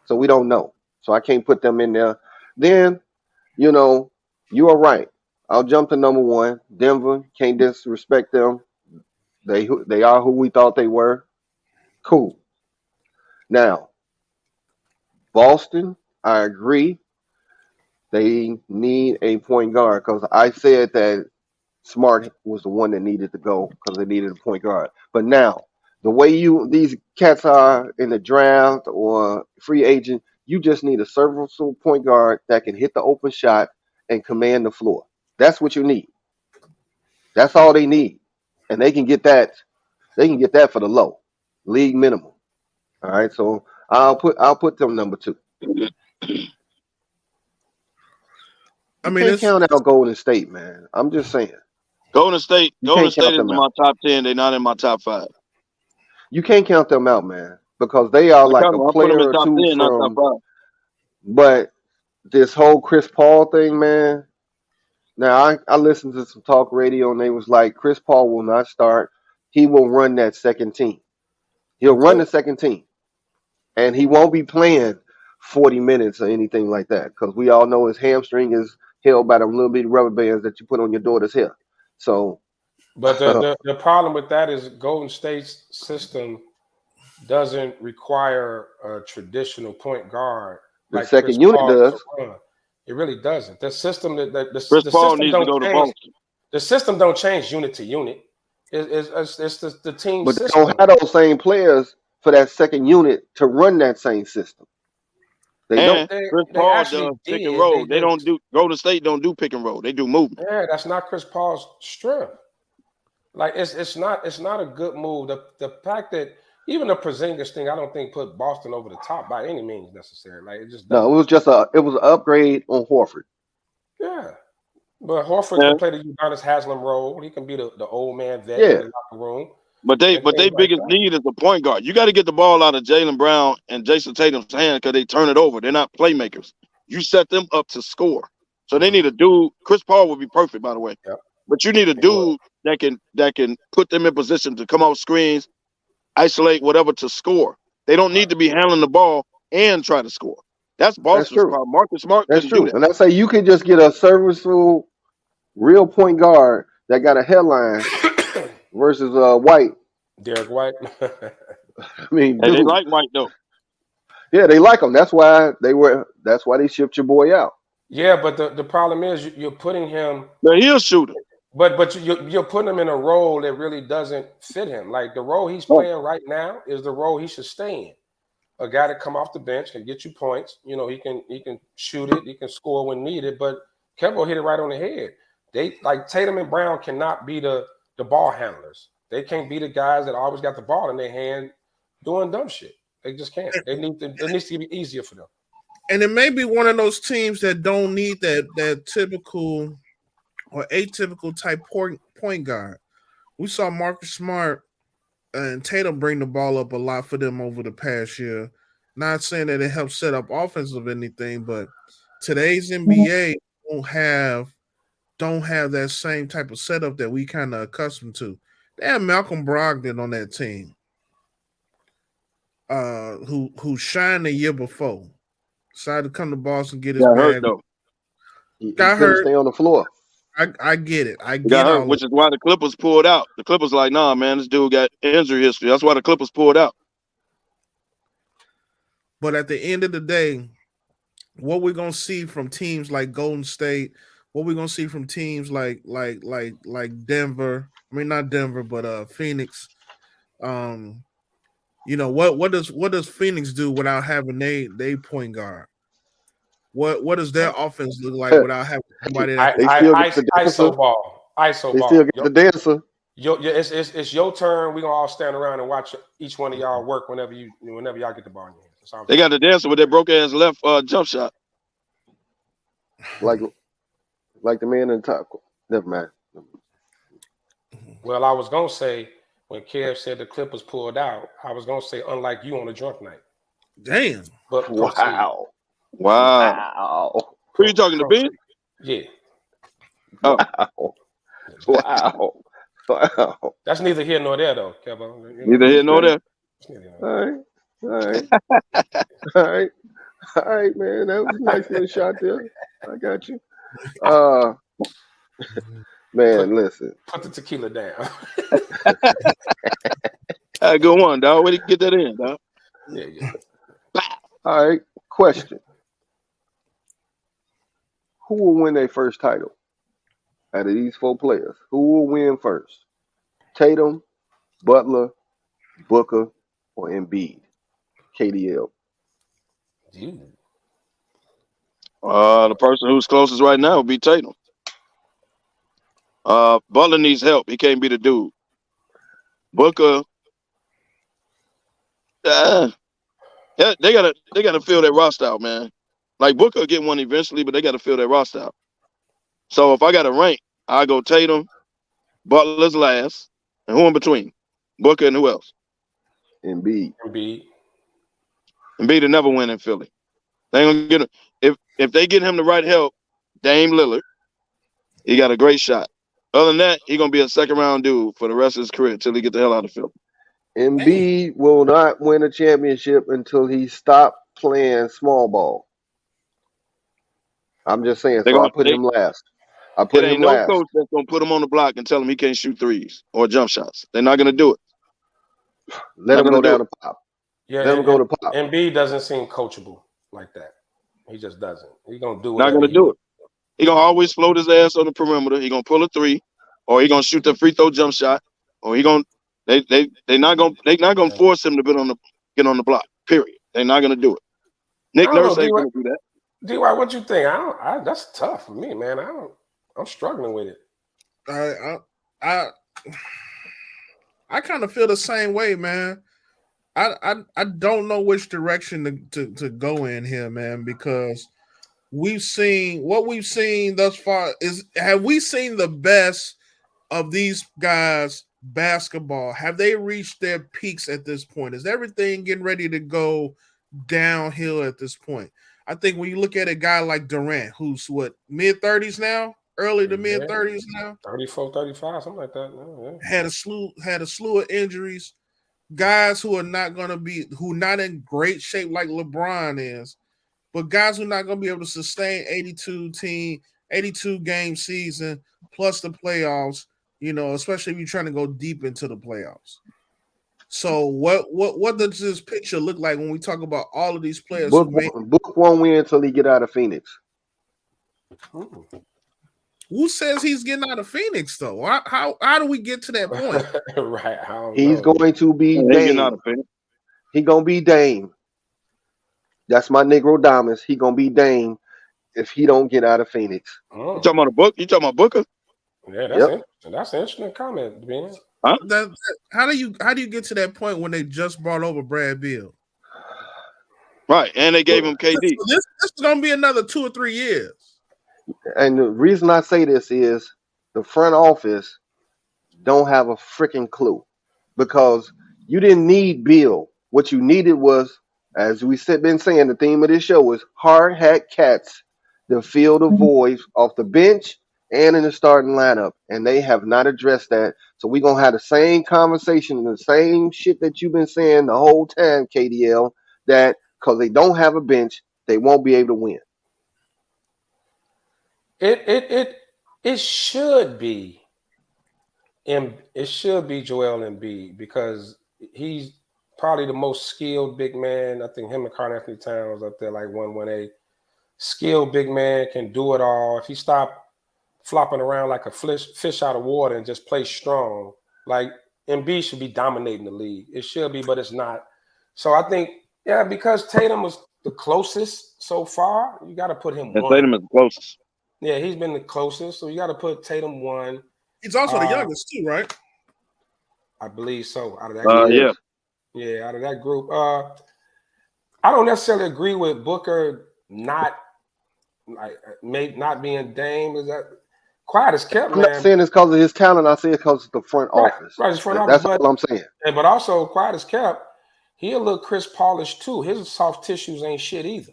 So we don't know. So I can't put them in there. Then, you know, you are right. I'll jump to number one. Denver, can't disrespect them. They are who we thought they were. Cool. Now, Boston, I agree. They need a point guard because I said that Smart was the one that needed to go because they needed a point guard. But now, the way these cats are in the draft or free agent, you just need a serviceable point guard that can hit the open shot and command the floor. That's what you need. That's all they need, and they can get that. They can get that for the low league minimum. All right, so I'll put them number two. I You mean, can't it's count out Golden State, man. I'm just saying. Golden State You can't is count in them my out. top 10. They're not in my top 5. You can't count them out, man, because they are like a I put them player in or top two 10, not top from. 5. But this whole Chris Paul thing, man. Now I listened to some talk radio and they was like Chris Paul will not start. He will run that second team. He'll Of run the course. second team, and he won't be playing 40 minutes or anything like that because we all know his hamstring is held by the little bitty rubber bands that you put on your daughter's hair. So But the problem with that is Golden State's system doesn't require a traditional point guard the like Chris second unit Paul to does. run. It really doesn't. The system Chris the Paul system needs to don't go to change. Boston. The system don't change unit to unit. It's the team But they don't system. have those same players for that second unit to run that same system. They don't. And Chris They Paul actually does pick and did. roll. They don't do Golden State don't do pick and roll. They do movement. Yeah, that's not Chris Paul's strength. Like it's not a good move. The fact that even the Porzingis thing, I don't think put Boston over the top by any means necessary. Like it just No, doesn't. it was an upgrade on Horford. Yeah. But Horford Yeah. can play the Udonis Haslam role. He can be the old man vet Yeah. in the locker room. But they And things like biggest that. need is a point guard. You got to get the ball out of Jaylen Brown and Jason Tatum's hand because they turn it over. They're not playmakers. You set them up to score. So they need a dude. Chris Paul would be perfect, by the way. Yep. But you need a dude that can put them in position to come off screens, isolate whatever to score. They don't need to be handling the ball and try to score. That's Boston's true. problem. Marcus Smart That's couldn't do true. that. And I say you can just get a serviceable, real point guard that got a headline versus White. Derek White. I mean, And they dude. like White though. Yeah, they like him. That's why they shipped your boy out. Yeah, but the problem is you're putting him, But he'll shoot him. but you're putting him in a role that really doesn't fit him. Like the role he's playing right now is the role he should stay in. A guy that come off the bench can get you points. You know, he can shoot it, he can score when needed. But Kemba hit it right on the head. They like Tatum and Brown cannot be the ball handlers. They can't be the guys that always got the ball in their hand doing dumb shit. They just can't. It needs to be easier for them. and it may be one of those teams that don't need that typical or atypical type point guard. We saw Marcus Smart and Tatum bring the ball up a lot for them over the past year. Not saying that it helps set up offensive anything, but today's NBA don't have that same type of setup that we kind of accustomed to. They had Malcolm Brogdon on that team, who shined the year before. Decided to come to Boston, get his Got hurt bag. though. He Got couldn't hurt. stay on the floor. I get it. I He get got hurt, all which of is why the Clippers pulled out. The Clippers like, nah, man, this dude got injury history. That's why the Clippers pulled out. But at the end of the day, what we're gonna see from teams like Golden State, what we're gonna see from teams like Denver. I mean, not Denver, but Phoenix. You know what does Phoenix do without having they point guard? What does their offense look like without having somebody that They still get the dancer. ISO ball. ISO They ball. still get the dancer. It's your turn. We're gonna all stand around and watch each one of y'all work whenever y'all get the ball in your hands. They got the dancer with that broke ass left jump shot. Like the man in the top. Never mind. Well, I was gonna say when Kev said the clip was pulled out, I was gonna say unlike you on a drunk night. Damn. But Wow. Who are you talking to, Ben? Yeah. Oh. Wow. That's neither here nor there, though, Kevin. Neither here nor there. All right, man. That was a nice little shot there. I got you. Man, listen. Put the tequila down. Good one, dog. Where did you get that in, dog? Yeah. All right. Question. Who will win their first title? Out of these 4 players, who will win first? Tatum, Butler, Booker, or Embiid? KDL. The person who's closest right now would be Tatum. Butler needs help. He can't be the dude. Booker, they gotta fill their roster out, man. Like Booker will get one eventually, but they gotta fill their roster out. So if I got to rank, I go Tatum, Butler's last, and who in between? Booker and who else? Embiid. Embiid will never win in Philly. They ain't gonna get him. If they get him the right help, Dame Lillard, he got a great shot. Other than that, he's gonna be a second round dude for the rest of his career until he get the hell out of Philly. Embiid will not win a championship until he stops playing small ball. I'm just saying. So I put him last. It ain't no coach that's gonna put him on the block and tell him he can't shoot threes or jump shots. They're not gonna do it. Let him go down to Pop. Yeah, let him go to Pop. Embiid doesn't seem coachable like that. He just doesn't. He's gonna do it. Not gonna do it. He gonna always float his ass on the perimeter. He gonna pull a 3, or he gonna shoot the free throw jump shot, or they not gonna force him to get on the block. Period. They're not gonna do it. Nick Nurse ain't gonna do that. D.Y., what you think? That's tough for me, man. I'm struggling with it. I kind of feel the same way, man. I don't know which direction to go in here, man, because we've seen thus far have we seen the best of these guys basketball? Have they reached their peaks at this point? Is everything getting ready to go downhill at this point? I think when you look at a guy like Durant, who's mid-30s now, early to mid-30s now, 34, 35, something like that. Yeah. Had a slew of injuries. Guys who are not in great shape like LeBron is, but guys who are not going to be able to sustain 82 game season plus the playoffs, especially if you're trying to go deep into the playoffs. So what does this picture look like when we talk about all of these players? Book won't win until he get out of Phoenix. Who says he's getting out of Phoenix though? How do we get to that point? Right. He's going to be Dame. He gonna be Dame. That's my Negro Diamonds. He gonna be Dame if he don't get out of Phoenix. You talking about a book? You talking about Booker? Yeah, that's an interesting comment, Ben. Huh? How do you get to that point when they just brought over Brad Beal? Right, and they gave him KD. So this is gonna be another 2 or 3 years. And the reason I say this is the front office don't have a freaking clue, because you didn't need Bill. What you needed was, as we been saying, the theme of this show is hard hat cats to fill the voids off the bench and in the starting lineup, and they have not addressed that. So we're gonna have the same conversation, the same shit that you've been saying the whole time, KDL, that because they don't have a bench, they won't be able to win. It should be Joel Embiid, because he's probably the most skilled big man. I think him and Karl Anthony Towns up there like 1-1A. Skilled big man, can do it all. If he stop flopping around like a fish out of water and just play strong, like Embiid should be dominating the league. It should be, but it's not. So I think, because Tatum was the closest so far, you got to put him one. Tatum is the closest. Yeah, he's been the closest, so you got to put Tatum 1. He's also the youngest too, right? I believe so. Out of that group. Yeah. Yeah, out of that group. I don't necessarily agree with Booker not being Dame. Is that quiet as kept, I'm not man? saying it's because of his talent. I say it's because of the front office. Right, his front office. That's But all I'm saying. but also quiet as kept. He a little Chris Polish too. His soft tissues ain't shit either.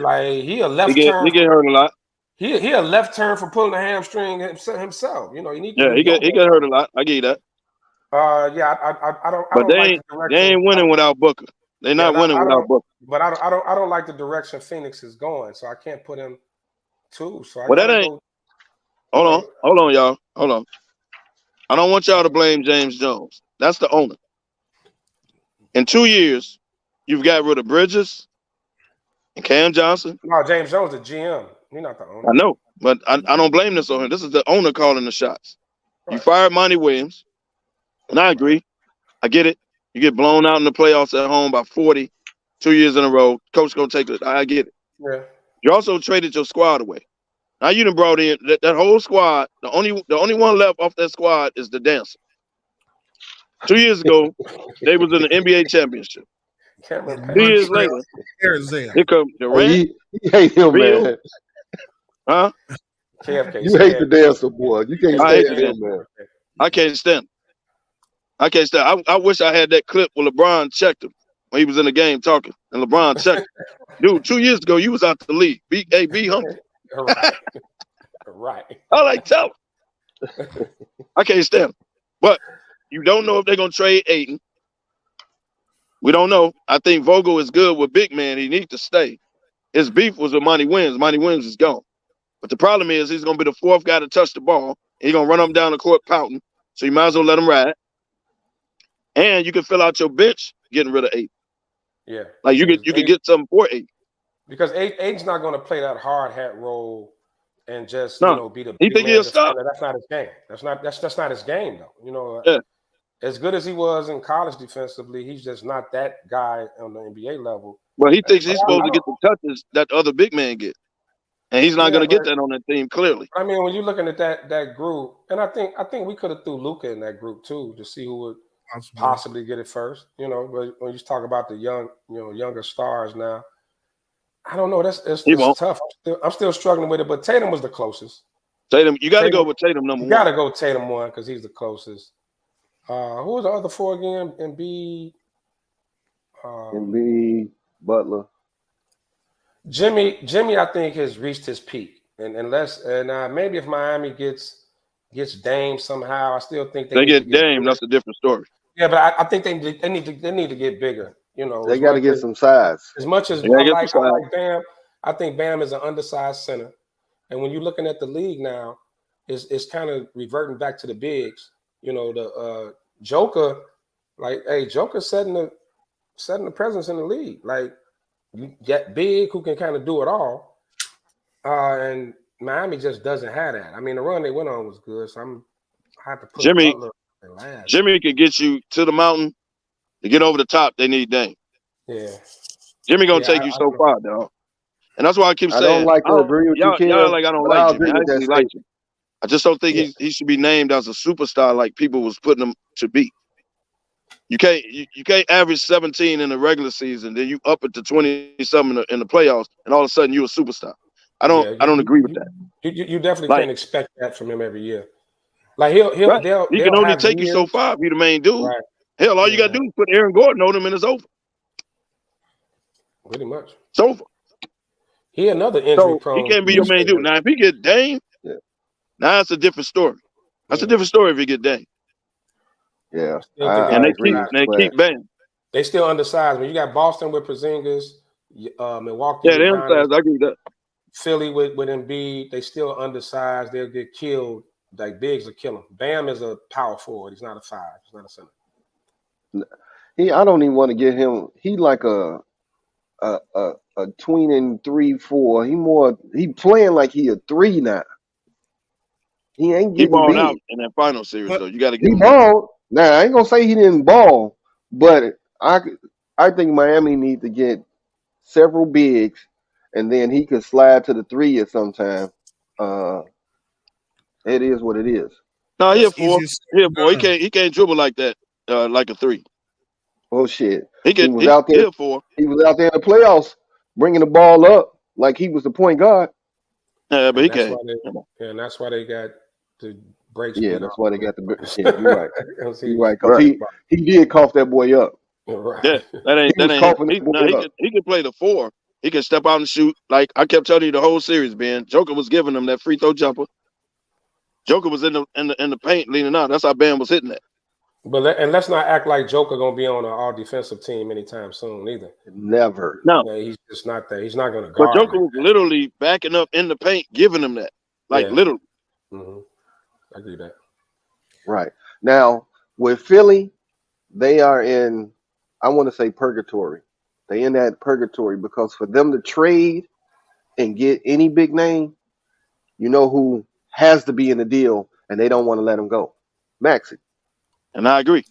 Like he a left turn. He get hurt a lot. He a left turn for pulling a hamstring himself. You know, you need to. Yeah, he get hurt a lot. I get that. Yeah, I don't. But they ain't winning without Booker. They're not winning without Booker. But I don't like the direction Phoenix is going, so I can't put him two. So Well, that ain't. Hold on, y'all. Hold on. I don't want y'all to blame James Jones. That's the owner. In 2 years, you've got rid of Bridges and Cam Johnson. No, James Jones the GM. He's not the owner. I know, but I don't blame this on him. This is the owner calling the shots. Right. You fired Monty Williams, and I agree. I get it. You get blown out in the playoffs at home by 40 2 years in a row. Coach gonna take it. I get it. Yeah. You also traded your squad away. Now you done brought in that whole squad. The only one left off that squad is the dancer. 2 years ago, they was in the NBA championship. 2 years later, here come Durant. You hate him, man. Huh? KFK, you hate the dancer, boy. You can't stand him, man. I can't stand him. I can't stand. I wish I had that clip where LeBron checked him when he was in the game talking, and LeBron checked him. Dude, 2 years ago, you was out the league. Be humble. Right. I like tell him. I can't stand him. But you don't know if they're gonna trade Ayton. We don't know. I think Vogel is good with big man. He needs to stay. His beef was with Monty Williams. Monty Williams is gone. But the problem is he's gonna be the fourth guy to touch the ball. He's gonna run up and down the court pouting. So you might as well let him ride. And you can fill out your bench getting rid of Ayton. Yeah. Like you could get something for Ayton. Because Ayton's not gonna play that hard hat role and just be the he think he'll stop. That's not his game. That's not his game though. You know, yeah. As good as he was in college defensively, he's just not that guy on the NBA level. Well, he thinks he's supposed to get the touches that other big man get. And he's not going to get that on that team, clearly. I mean, when you're looking at that group, and I think we could have threw Luka in that group too to see who would possibly get it first. You know, but when you talk about the younger stars now, I don't know. That's tough. I'm still struggling with it. But Tatum was the closest. Tatum, you got to go with Tatum number one. You got to go Tatum one because he's the closest. Who was the other four again? Embiid, Butler. Jimmy, I think has reached his peak, and maybe if Miami gets Dame somehow, I still think they get Dame. That's a different story. Yeah, but I think they need to get bigger. You know, they got to get some size. As much as I like Bam, I think Bam is an undersized center, and when you're looking at the league now, it's kind of reverting back to the bigs. You know, the Joker, Joker setting the presence in the league. Like, you get big who can kind of do it all. And Miami just doesn't have that. I mean, the run they went on was good, so I have to put Jimmy. Butler in last. Jimmy could get you to the mountain. To get over the top, they need Dame. Yeah. Jimmy gonna take you so far, dog. And that's why I keep saying I don't like to agree with you, Kim. Y'all like I don't like Jimmy. I actually like him. I just don't think he should be named as a superstar like people was putting him to be. You can't average 17 in the regular season, then you up it to 20-something in the playoffs, and all of a sudden you're a superstar. I don't agree with that. You definitely can't expect that from him every year. Like he can only take you so far if you're the main dude. Right. Hell, all you gotta do is put Aaron Gordon on him and it's over. Pretty much. It's over. He another injury prone. He can't be your main dude. Now if he get Dame, now it's a different story. That's a different story if he get Dame. Yeah. And they keep Bam. They still undersized. When you got Boston with Porzingis, Milwaukee. Yeah, they're undersized. I agree with that. Philly with Embiid, they still undersized. They'll get killed. Like bigs will kill him. Bam is a power forward. He's not a 5. He's not a center. I don't even want to get him. He like a tweening 3-4. He playing like he a 3 now. He ain't getting balled big. out in that final series though. You got to get him. Balled. Now I ain't gonna say he didn't ball, but I think Miami needs to get several bigs, and then he could slide to the 3 at some time. It is what it is. No, he a That's 4. easiest. He a 4. He can't dribble like that, like a 3. Oh shit. He He can. was out He there. a 4. He was out there in the playoffs, bringing the ball up like he was the point guard. Yeah, but And he that's can't. why they got the brakes Yeah, beat that's off. why they got the. Yeah, you're right. 'Cause You're right. Because Right. he did cough that boy up. right. Yeah, that He was ain't him. coughing that boy He up. can play the 4. He can step out and shoot. Like I kept telling you the whole series, Ben. Joker was giving him that free throw jumper. Joker was in the paint leaning out. That's how Bam was hitting that. And let's not act like Joker gonna be on an all defensive team anytime soon either. Never. No, Yeah, he's just not there. He's not gonna but guard. Joker was literally backing up in the paint, giving him that. Like Yeah. literally. Mm-hmm. I agree with that. Right. Now, with Philly, they are in, I want to say purgatory. They in that purgatory because for them to trade and get any big name, you know who has to be in the deal, and they don't want to let him go. Maxey. And I agree.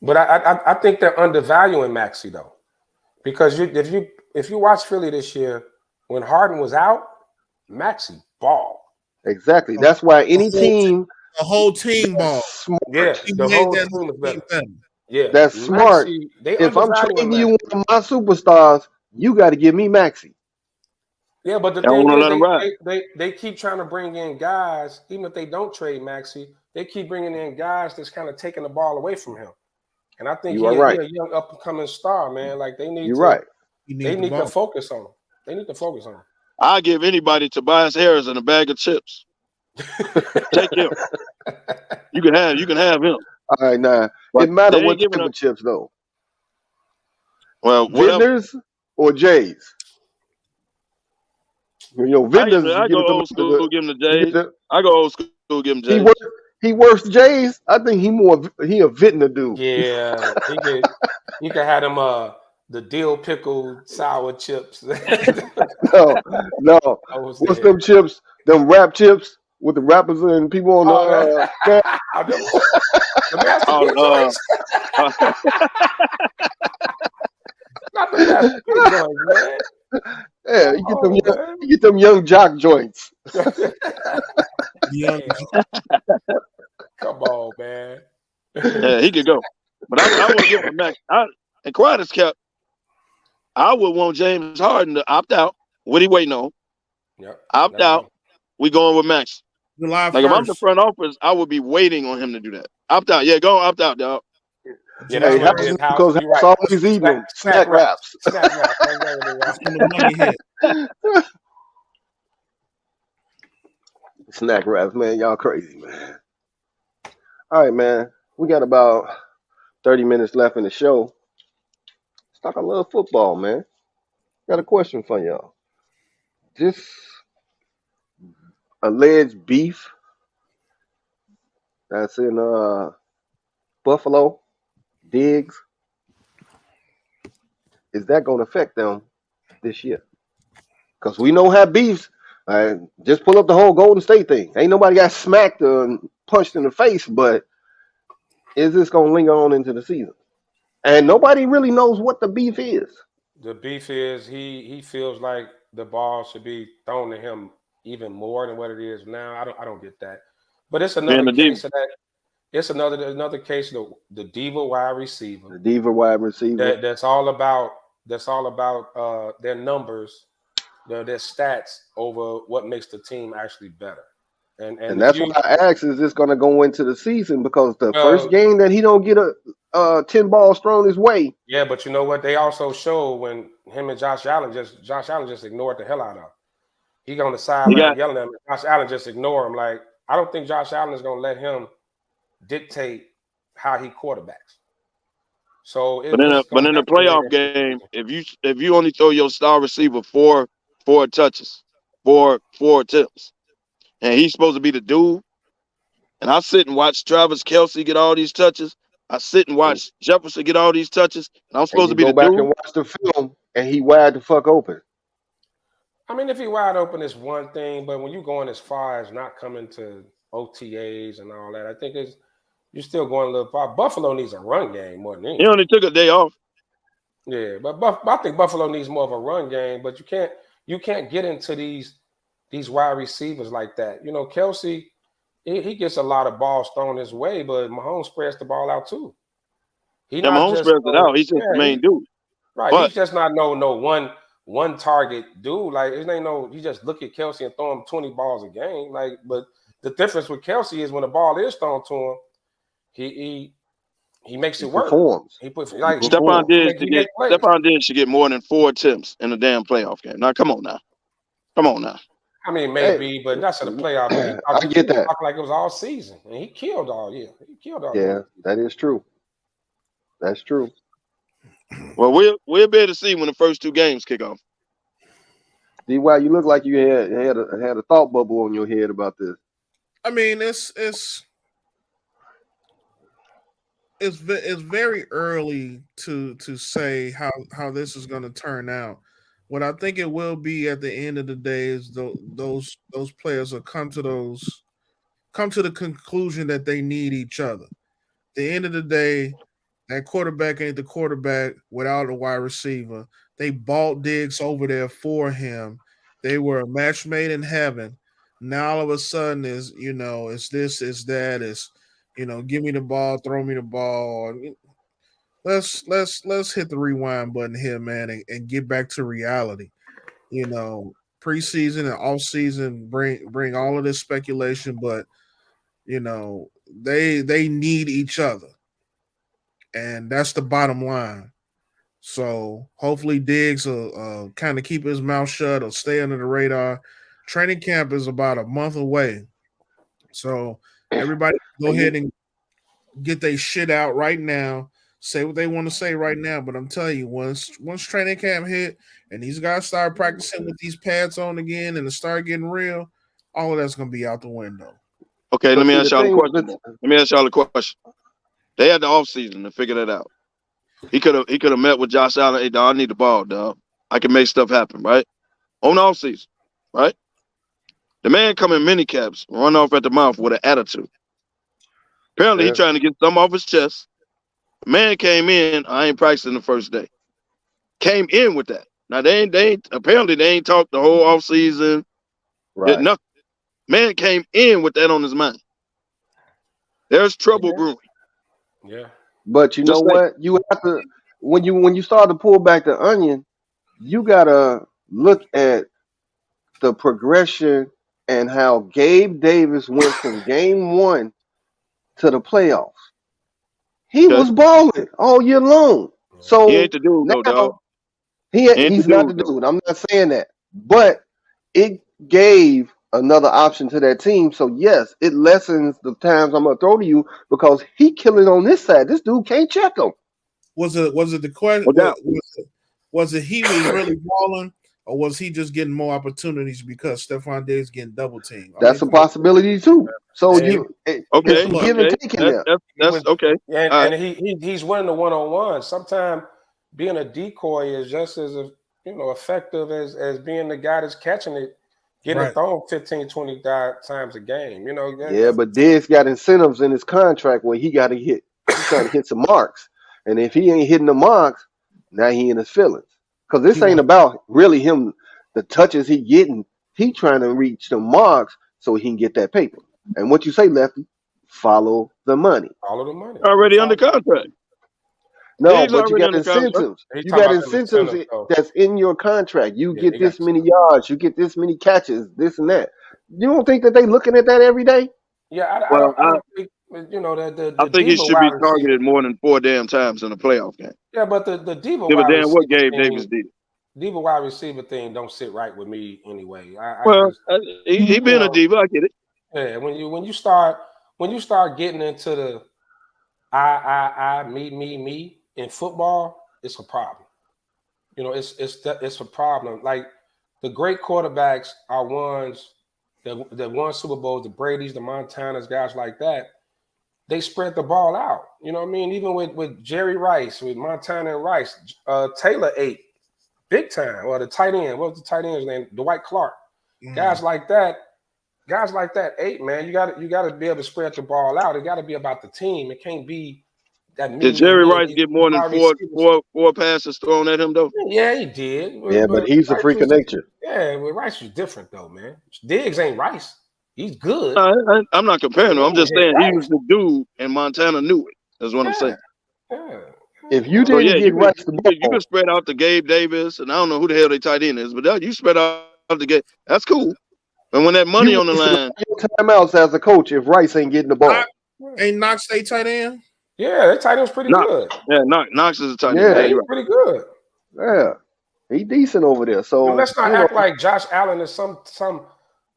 But I think they're undervaluing Maxey though, because if you watch Philly this year, when Harden was out, Maxey balled. Exactly. That's why any team The whole team ball. smart, Yeah, He the made whole that team was team better. better. Yeah, that's smart. Maxey, they If I'm undervaluing trading you Maxey. one of my superstars, you got to give me Maxey. Yeah, but the I don't thing want to is, let him ride. they keep trying to bring in guys, even if they don't trade Maxey, they keep bringing in guys that's kind of taking the ball away from him. And I think You are right. he a young up and coming star, man. Like they need You're to, right. they need to focus on him. They need to focus on him. I give anybody Tobias Harris and a bag of chips. Take him. You can have him. All right, now But it matter they what ain't giving type up. of chips though. Well, whatever. Vintners or J's? You know, Vintners. I go old school, give him the J's. I go old school, give him J's. He works J's. I think he a Vintner dude. Yeah, he could have them the dill pickle sour chips. No. What's them chips? Them rap chips with the rappers and people on the. The Master P joints. Not the Master P joints, man. Yeah, you get them young jock joints. Come on, man. Yeah, he could go. But I want to give him Max. And quiet as kept, I would want James Harden to opt out. What he waiting on? Yep. Opt out. We going with Max. July Like 1st. if I'm the front office, I would be waiting on him to do that. Opt out. Yeah, go opt out, dog. Yeah, that's what it is. Because House always eating them snack wraps. Snack wraps. That's when the money hit. Snack wraps, man. Y'all crazy, man. All right, man. We got about 30 minutes left in the show. Let's talk a little football, man. Got a question for y'all. This alleged beef that's in Buffalo, Diggs, is that going to affect them this year? Because we know how beefs. Just pull up the whole Golden State thing. Ain't nobody got smacked or punched in the face, but is this going to linger on into the season? And nobody really knows what the beef is. The beef is he feels like the ball should be thrown to him even more than what it is now. I don't get that. But it's another case of that. It's another case of the diva wide receiver. The diva wide receiver. That's all about their numbers, their stats over what makes the team actually better. And that's why I asked, is this going to go into the season? Because the first game that he don't get a 10 balls thrown his way. Yeah, but you know what? They also show when him and Josh Allen just ignored the hell out of him. He on the sideline yelling at him. Josh Allen just ignore him. Like, I don't think Josh Allen is going to let him dictate how he quarterbacks. So, but in the playoff game, if you only throw your star receiver four touches, four attempts, and he's supposed to be the dude, and I sit and watch Travis Kelce get all these touches. I sit and watch Jefferson get all these touches, and I'm supposed to be the dude. Go back and watch the film, and he wide the fuck open. I mean, if he wide open, it's one thing, but when you're going as far as not coming to OTAs and all that, I think you're still going a little far. Buffalo needs a run game more than anything. He only took a day off. Yeah, but I think Buffalo needs more of a run game, but you can't get into these wide receivers like that. You know, Kelce, he gets a lot of balls thrown his way, but Mahomes spreads the ball out too. He Yeah, not Mahomes just spreads it out. He's just the main dude. right. But He's just not no one target dude. Like it ain't no. He just look at Kelsey and throw him 20 balls a game. Like, but the difference with Kelsey is when the ball is thrown to him, he makes it work. Performs. He puts like Stephon plays. Diggs should get more than 4 attempts in a damn playoff game. Now, come on now. I mean, maybe, but that's in the playoff. I get that. Like it was all season, and he killed all year. Yeah, year. that is true. That's true. Well, we'll be able to see when the first 2 games kick off. D.Y., you look like you had a thought bubble on your head about this. I mean, it's very early to say how this is going to turn out. What I think it will be at the end of the day is those players will come to the conclusion that they need each other. At the end of the day, that quarterback ain't the quarterback without a wide receiver. They bought Diggs over there for him. They were a match made in heaven. Now all of a sudden is it's this, it's that, it's give me the ball, throw me the ball. Let's hit the rewind button here, man, and get back to reality. Preseason and off season bring all of this speculation, but they need each other. And that's the bottom line. So hopefully Diggs will kind of keep his mouth shut or stay under the radar. Training camp is about a month away. So everybody go ahead and get their shit out right now. Say what they want to say right now. But I'm telling you, once training camp hit and these guys start practicing with these pads on again and it start getting real, all of that's going to be out the window. Okay, let me ask y'all a question. They had the offseason to figure that out. He could have met with Josh Allen. Hey, dog, I need the ball, dog. I can make stuff happen, right? On the offseason, right? The man come in mini caps, run off at the mouth with an attitude. Apparently, he's trying to get something off his chest. The man came in. I ain't practicing the first day. Came in with that. Now they ain't talked the whole offseason. Right. Nothing. Man came in with that on his mind. There's trouble brewing. Yeah. But you know what? You have to when you start to pull back the onion, you gotta look at the progression and how Gabe Davis went from game 1 to the playoffs. He was balling all year long. So he ain't the dude, though, dog. He's not the dude. I'm not saying that. But it gave another option to that team. So yes, it lessens the times I'm gonna throw to you because he killing on this side. This dude can't check him. Was it the question? Was it he was really balling, or was he just getting more opportunities because Stephon Diggs getting double teamed? That's a possibility too. So give and take in there. That's okay. And he's winning the one-on-one. Sometimes being a decoy is just as effective as being the guy that's catching it. Getting thrown 15, 20 times a game, Yeah, but Diggs got incentives in his contract where he got to hit. He's trying to hit some marks, and if he ain't hitting the marks, now he in his feelings. Because this ain't about really him. The touches he getting, he trying to reach the marks so he can get that paper. And what you say, Lefty? Follow the money. Follow the money. Already under contract. No, but you got incentives. You got incentives that's in your contract. You get this many yards. You get this many catches. This and that. You don't think that they looking at that every day? Yeah, I don't think I think he should be targeted more than 4 damn times in a playoff game. Yeah, but the diva give a damn what Gabe Davis did. Diva wide receiver thing don't sit right with me anyway. He been a diva. I get it. Yeah, when you start getting into the I me in football, it's a problem. It's a problem. Like the great quarterbacks are ones that won Super Bowls, the Bradys, the Montanas, guys like that. They spread the ball out. You know what I mean? Even with Jerry Rice, with Montana and Rice, Taylor ate big time. Or the tight end, what was the tight end's name? Dwight Clark. Guys like that ate, man. You got to be able to spread the ball out. It got to be about the team. It can't be that. Did Jerry Rice get more than four passes thrown at him though? Yeah, he did. Yeah, but he's a freak of nature. Yeah, well, Rice was different though, man. Diggs ain't Rice. He's good. I'm not comparing him. I'm just saying he Right. was the dude, and Montana knew it. That's what I'm saying. Yeah. If you So didn't yeah, get Rice the you ball, could spread out the Gabe Davis, and I don't know who the hell they tight end is, but you spread out the Gabe. That's cool. And when that money you on the wasting line, all your timeouts as a coach if Rice ain't getting the ball. Ain't Knox State tight end? Yeah, that tight end's pretty good. Knox is a tight end. Yeah. Yeah, He's you're right. pretty good. Yeah, he decent over there. But So let's not act like Josh Allen is some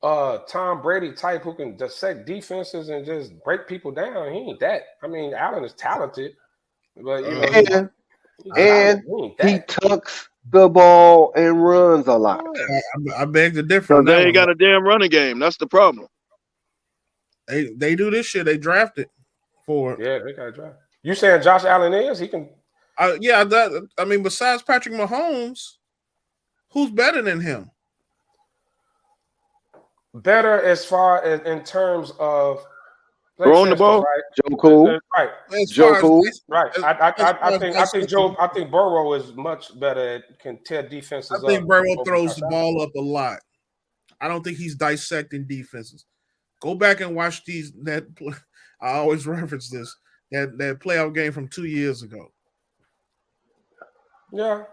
Tom Brady type who can dissect defenses and just break people down. He ain't that. I mean, Allen is talented, but you know, and he tucks the ball and runs a lot. I beg to differ. Because they ain't got a damn running game. That's the problem. They do this shit. They drafted for it. Yeah, they got to draft. You saying Josh Allen is? He can. Yeah, I mean, besides Patrick Mahomes, who's better than him? Better as far as in terms of throwing the ball, right? Joe Cool, right? Joe Cool, right? I think Burrow is much better. Can tear defenses. I think Burrow throws the ball up a lot. I don't think he's dissecting defenses. Go back and watch I always reference this that playoff game from 2 years ago. Yeah,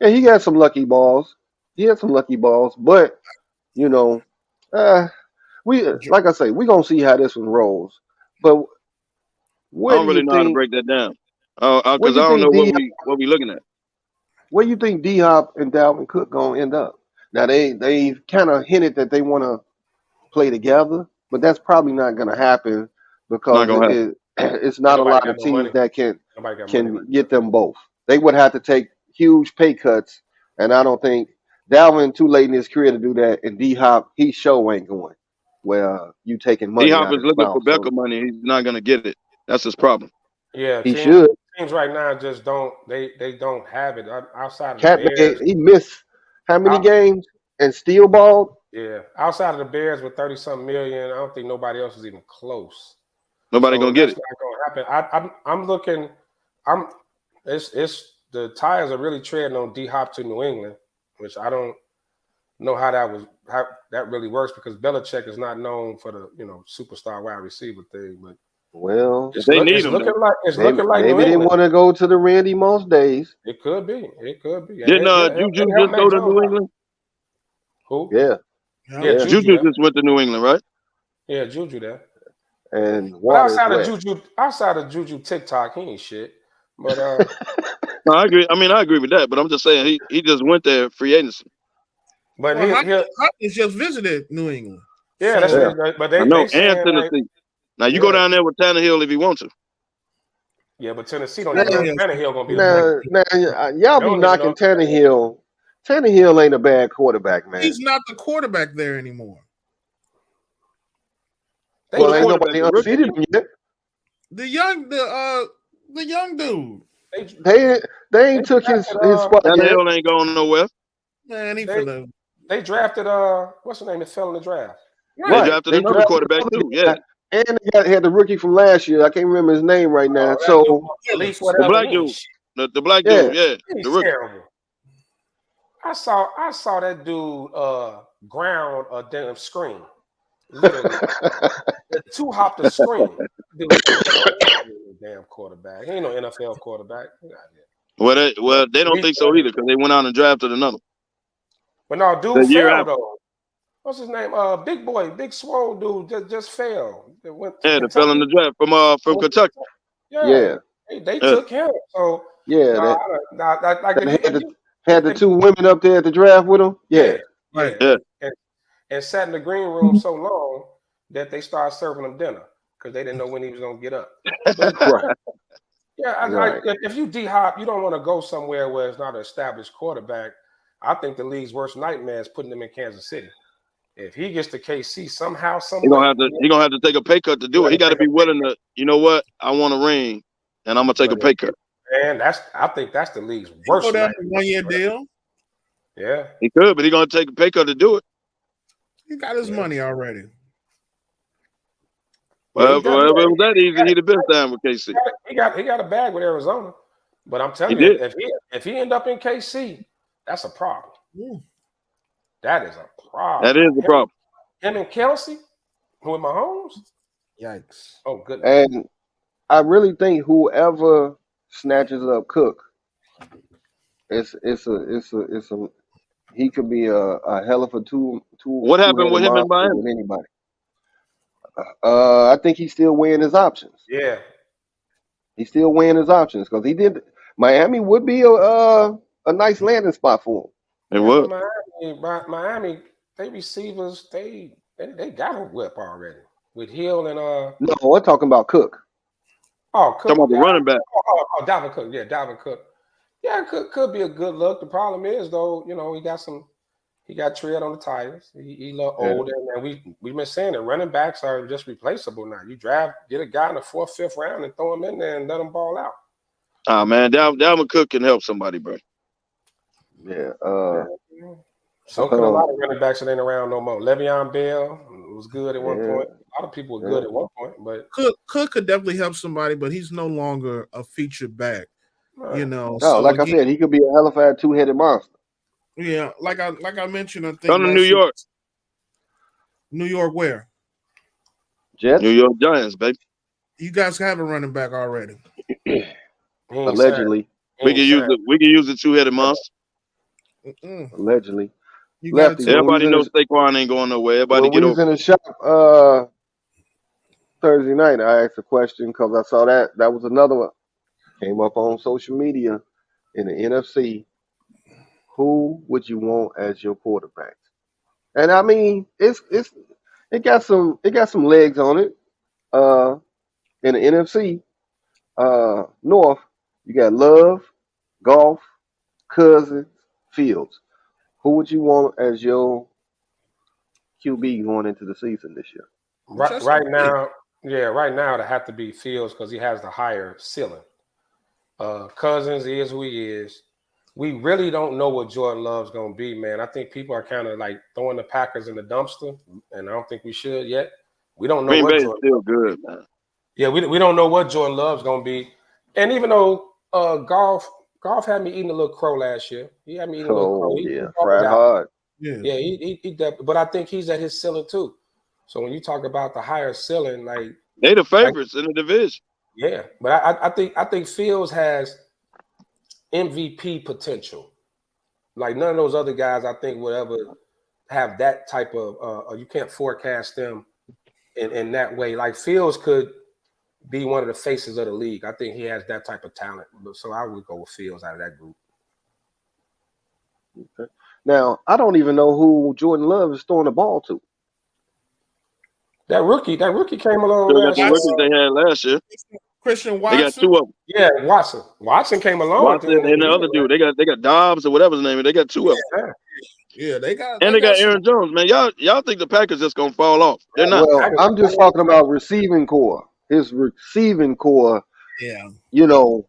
he got some lucky balls. But you know, like I say, we gonna see how this one rolls. But I don't really know how to break that down because I don't know what we looking at. Where you think D-Hop and Dalvin Cook gonna end up? Now they kind of hinted that they want to play together, but that's probably not gonna happen because it's not a lot of teams that can get them both. They would have to take huge pay cuts, and I don't think Dalvin too late in his career to do that. And D-Hop, he sure ain't going. Well, you taking money. D-Hop is looking for Becca money. He's not gonna get it. That's his problem. Yeah, he should. Teams right now just don't. They don't have it outside of the Bears. He missed how many games and still balled? Yeah, outside of the Bears with 30-something million, I don't think nobody else is even close. Nobody gonna get it. Not gonna happen. I'm looking. It's the tires are really treading on D-Hop to New England, which I don't know how that really works because Belichick is not known for the superstar wide receiver thing, but. Well, they need him. Looking like maybe they want to go to the Randy Moss days. It could be. Didn't Juju just go to New England? Who? Yeah. Juju just went to New England, right? Yeah, Juju there. And outside of Juju TikTok, he ain't shit. But no, I agree. I mean, I agree with that. But I'm just saying he just went there free agency. But Hopkins just visited New England. Yeah, that's what but they and Tennessee. Now you go down there with Tannehill if you want to. Yeah, but Tennessee don't even know Tannehill gonna be. Now y'all be knocking Tannehill. Tannehill ain't a bad quarterback, man. He's not the quarterback there anymore. Well, ain't nobody unseated him yet. The young dude. They ain't took his spot. Tannehill ain't going nowhere. Man, they drafted what's the name that fell in the draft? Right. They drafted another quarterback too. Yeah. And they had the rookie from last year. I can't remember his name right now. The black dude. The black dude, yeah. The rookie. Terrible. I saw that dude ground a damn screen. Literally. The two hopped the screen. Damn quarterback. He ain't no NFL quarterback. Well, they don't think so either because they went out and drafted another. But no, dude fell though. What's his name? Big boy, big swole dude just fell. They fell in the draft from Kentucky. Yeah. They took him. So had the two women up there at the draft with him. Yeah. Right. Yeah. And sat in the green room so long that they started serving him dinner because they didn't know when he was gonna get up. Right. Yeah, if you D-Hop, you don't want to go somewhere where it's not an established quarterback. I think the league's worst nightmare is putting him in Kansas City. If he gets to KC somehow, he's gonna have to take a pay cut to do it. He got to be willing to. You know what? I want a ring, and I'm gonna take a pay cut. And I think that's the league's worst. Go down to 1 year deal. Yeah, he could, but he's gonna take a pay cut to do it. He got his money already. Well, if it was that easy, he'd have been down with KC. He got a bag with Arizona, but I'm telling you, if he end up in KC, that's a problem. That is a problem. That is the problem. Him and Kelsey, Who in my homes? Yikes. Oh goodness. And I really think whoever snatches up Cook, it's a he could be a hell of a What happened two-headed with him in monster Miami? with anybody. I think he's still weighing his options. Yeah. He's still weighing his options because he did. Miami would be a nice landing spot for him. It Yeah, was. but Miami, they receivers, they got a whip already with Hill and No, we're talking about Cook. Cook. Talking about the Yeah, running back. Dalvin Cook. Yeah, Dalvin Cook. Yeah, could be a good look. The problem is though, he got tread on the tires. He a little older, and we've been saying that running backs are just replaceable now. You get a guy in the 4th, 5th round and throw him in there and let him ball out. Ah man, Dalvin Cook can help somebody, bro. Yeah. So can a lot of running backs that ain't around no more. Le'Veon Bell was good at one point. A lot of people were good at one point, but Cook could definitely help somebody, but he's no longer a featured back. You know, no, like I said, he could be a hell of a two-headed monster. Yeah, like I mentioned, I think Come to New York. New York where? Jets? New York Giants, baby. You guys have a running back already. Allegedly. We can use the two-headed monster. Allegedly. You got it. Everybody knows Saquon ain't going nowhere. Everybody when we was in the shop Thursday night, I asked a question because I saw that was another one. Came up on social media in the NFC. Who would you want as your quarterback? And I mean, it got some legs on it. In the NFC North, you got Love, Golf, Cousins, Fields. Who would you want as your QB going into the season this year? Right now, it'd have to be Fields because he has the higher ceiling. Cousins is who he is. We really don't know what Jordan Love's going to be, man. I think people are kind of like throwing the Packers in the dumpster, and I don't think we should yet. We don't know what Jordan still good, man. Yeah, we don't know what Jordan Love's going to be. And even though Golf had me eating a little crow last year. He had me eating a little crow. He fried hard. Yeah, he definitely. But I think he's at his ceiling too. So when you talk about the higher ceiling, like they the favorites in the division. Yeah, but I think Fields has MVP potential. Like none of those other guys, I think, would ever have that type of. You can't forecast them in that way. Like Fields could be one of the faces of the league. I think he has that type of talent. So I would go with Fields out of that group. Okay. Now I don't even know who Jordan Love is throwing the ball to. That rookie came along last year. They had last year. Christian Watson. They got two of them. Yeah, Watson. Watson came along. Watson and the other dude. They got Dobbs or whatever his name is. They got two of them. Yeah, they got Aaron Jones, man. Y'all think the Packers just gonna fall off? They're not. Well, I'm just talking about receiving core. His receiving core. Yeah. You know,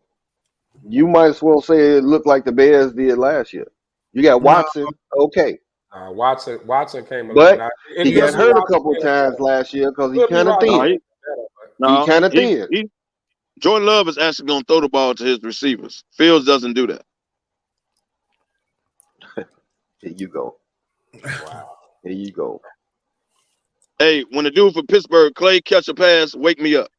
you might as well say it looked like the Bears did last year. You got Watson, okay. Watson came along. But he got hurt a couple times last year because he kind of thin. He kind of thin. Jordan Love is actually going to throw the ball to his receivers. Fields doesn't do that. Here you go. Wow. Here you go. Hey, when the dude for Pittsburgh, Clay, catch a pass, wake me up.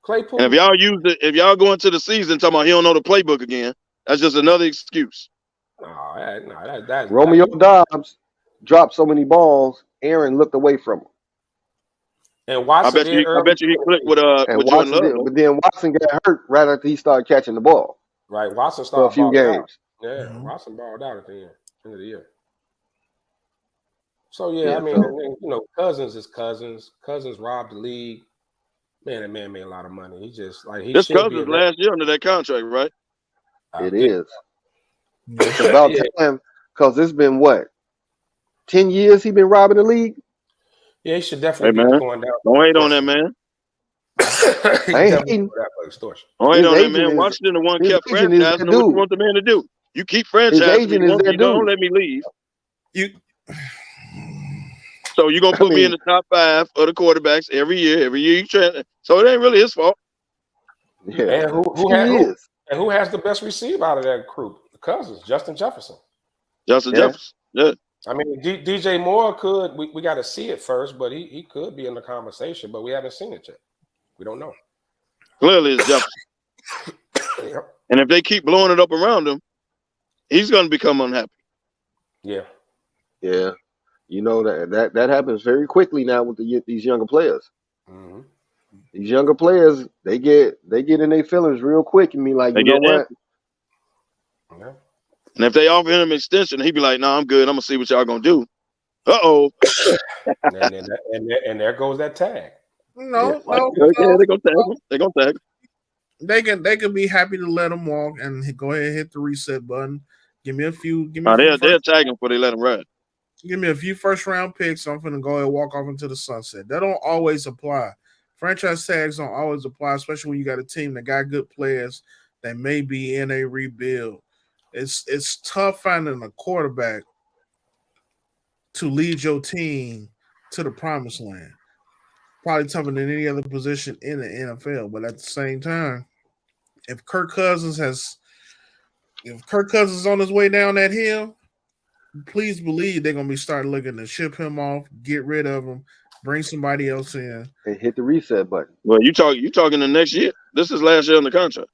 Claypool. And if y'all go into the season talking about he don't know the playbook again, that's just another excuse. That's Romeo Dobbs dropped so many balls, Aaron looked away from him. And Watson I bet you he clicked with Jordan Love. But then Watson got hurt right after he started catching the ball. Right, Watson started for a few games. Out. Yeah, Watson balled out at the end of the year. So I mean, Cousins is Cousins. Cousins robbed the league. Man, that man made a lot of money. He just this Cousins last year under that contract, right? It is. It's about time because it's been 10 years he been robbing the league? Yeah, he should definitely be going down. Don't hate on that man. I ain't hating. Don't hate on that man. Washington the one kept franchising. What you want the man to do? You keep franchising. You don't let me leave. So you're gonna put me in the top 5 of the quarterbacks every year. Every year you try. So it ain't really his fault. Yeah. And who has the best receiver out of that group? The Cousins, Justin Jefferson. Jefferson. Yeah. I mean, DJ Moore could. We got to see it first, but he could be in the conversation, but we haven't seen it yet. We don't know. Clearly, it's Jefferson. Yep. And if they keep blowing it up around him, he's going to become unhappy. Yeah. Yeah. You know that happens very quickly now with these younger players. Mm-hmm. These younger players, they get in their feelings real quick and be like, you know what? Yeah. And if they offer him an extension, he'd be like, "No, I'm good. I'm gonna see what y'all gonna do." Uh-oh. and there goes that tag. No, Yeah, they're gonna tag him. They're gonna tag him. They can be happy to let him walk and go ahead and hit the reset button. Give me a few. They'll tag him before they let him ride. Give me a few first round picks. I'm gonna go ahead and walk off into the sunset. That don't always apply. Franchise tags don't always apply, especially when you got a team that got good players that may be in a rebuild. It's tough finding a quarterback to lead your team to the promised land. Probably tougher than any other position in the NFL. But at the same time, if Kirk Cousins is on his way down that hill, please believe they're gonna be starting looking to ship him off, get rid of him, bring somebody else in, and hit the reset button. Well, you talking the next year. This is last year on the contract.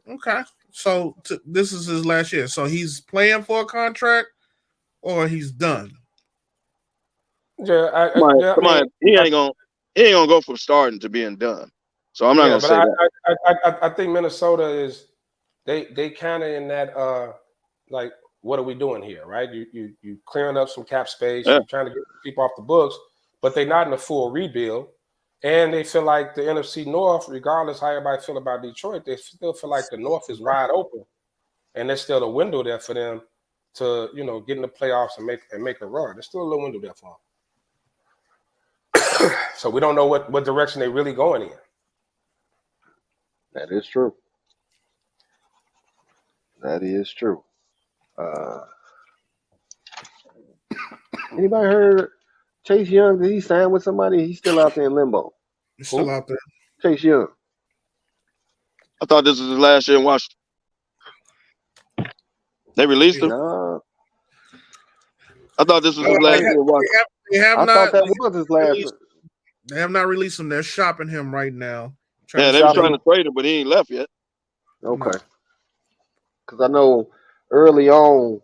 Okay, so this is his last year. So he's playing for a contract, or he's done. Yeah, he ain't gonna go from starting to being done. So I'm not gonna say that. I think Minnesota is they kind of in that like, what are we doing here, right? You clearing up some cap space, you're trying to get people off the books, but they're not in a full rebuild. And they feel like the NFC North, regardless how everybody feel about Detroit, they still feel like the North is wide open, and there's still a window there for them to, get in the playoffs and make a run. There's still a little window there for them. So we don't know what direction they're really going in. That is true. That is true. Anybody heard Chase Young? Did he sign with somebody? He's still out there in limbo. He's still out there. Chase Young. I thought this was his last year in Washington. They released him. Nah. I thought this was his last year in Washington. I thought that was his last. They have not released him. They're shopping him right now. Yeah, they were trying to trade him, but he ain't left yet. Okay. Because I know early on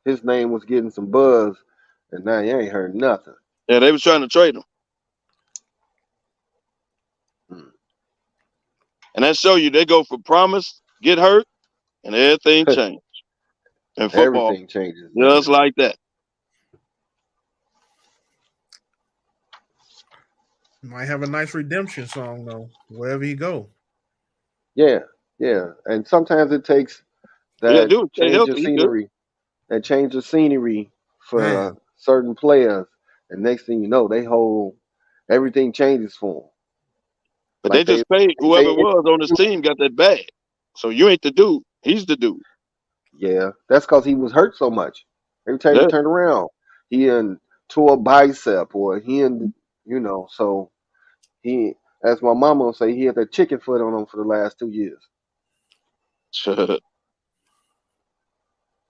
his name was getting some buzz, and now you ain't heard nothing. Yeah, they was trying to trade him. And that show you they go for promise, get hurt, and everything changed. And football, everything changes. Just like that. Might have a nice redemption song though, wherever he go. Yeah, and sometimes it takes that change of scenery, for certain players, and next thing you know, everything changes for them. But like they just paid whoever it was on his team got that bag. So you ain't the dude; he's the dude. Yeah, that's because he was hurt so much. Every time he turned around, he tore a bicep, or so he, as my mama would say, he had that chicken foot on him for the last 2 years.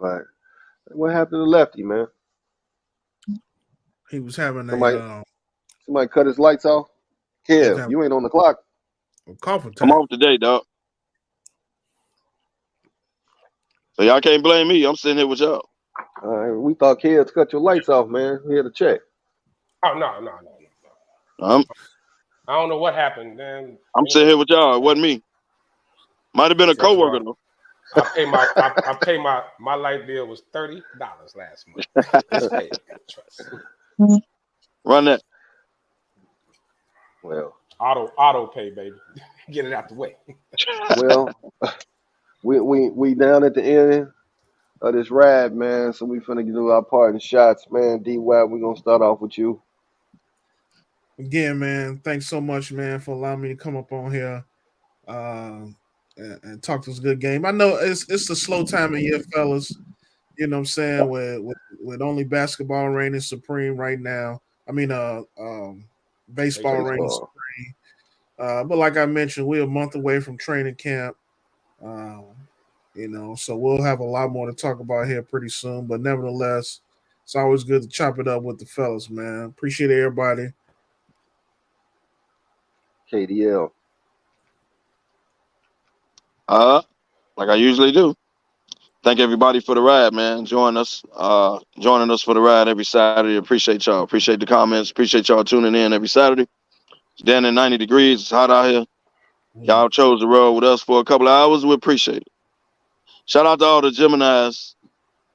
But what happened to Lefty, man? He was having somebody cut his lights off. Kev, you ain't on the clock. I'm off today, dog. So y'all can't blame me. I'm sitting here with y'all. All right, we thought Kev cut your lights off, man. We had to check. Oh no. I don't know what happened, man. I'm sitting here with y'all. It wasn't me. Might have been a coworker though. I pay my light bill was $30 last month. Run that. Well, auto pay, baby. Get it out the way. Well, we down at the end of this ride, man. So we finna do our parting shots, man. D-Wab, we're gonna start off with you. Again, man, thanks so much, man, for allowing me to come up on here and talk this good game. I know it's a slow time of year, fellas. You know what I'm saying? With only basketball reigning supreme right now. I mean, baseball reigning supreme. But like I mentioned, we're a month away from training camp. So we'll have a lot more to talk about here pretty soon. But nevertheless, It's always good to chop it up with the fellas, man. Appreciate everybody. KDL. Like I usually do. Thank everybody for the ride, man. Joining us for the ride every Saturday. Appreciate y'all. Appreciate the comments. Appreciate y'all tuning in every Saturday. It's down at 90 degrees. It's hot out here. Y'all chose to roll with us for a couple of hours. We appreciate it. Shout out to all the Geminis.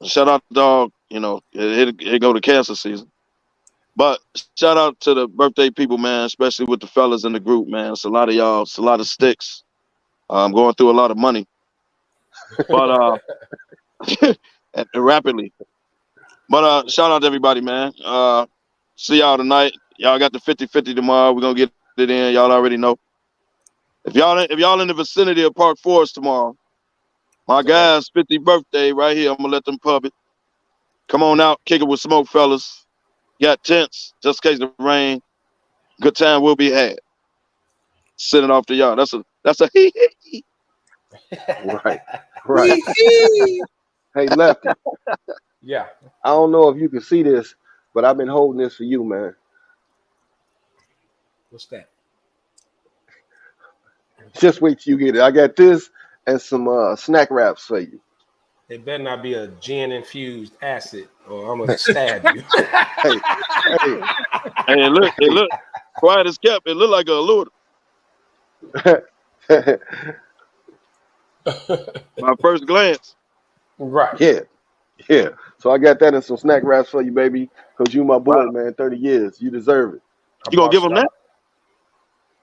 Shout out to dog. You know, it go to cancer season. But shout out to the birthday people, man, especially with the fellas in the group, man. It's a lot of y'all. It's a lot of sticks. I'm going through a lot of money. But and rapidly. But shout out to everybody, man. See y'all tonight. Y'all got the 50-50 tomorrow. We're gonna get it in. Y'all already know. If y'all in the vicinity of Park Forest tomorrow, my guy's 50th birthday right here. I'm gonna let them pub it. Come on out, kick it with SmokeFellas. Got tents just in case the rain. Good time will be had. Send it off to y'all. That's a hee. Right. Hey, Lefty. Yeah. I don't know if you can see this, but I've been holding this for you, man. What's that? Just wait till you get it. I got this and some snack wraps for you. It better not be a gin-infused acid, or I'm gonna stab you. Hey, look. Quiet as kept. It look like a allure. My first glance. Right. Yeah. So I got that and some snack wraps for you, baby. Because you my boy, man. 30 years. You deserve it. You gonna give them that?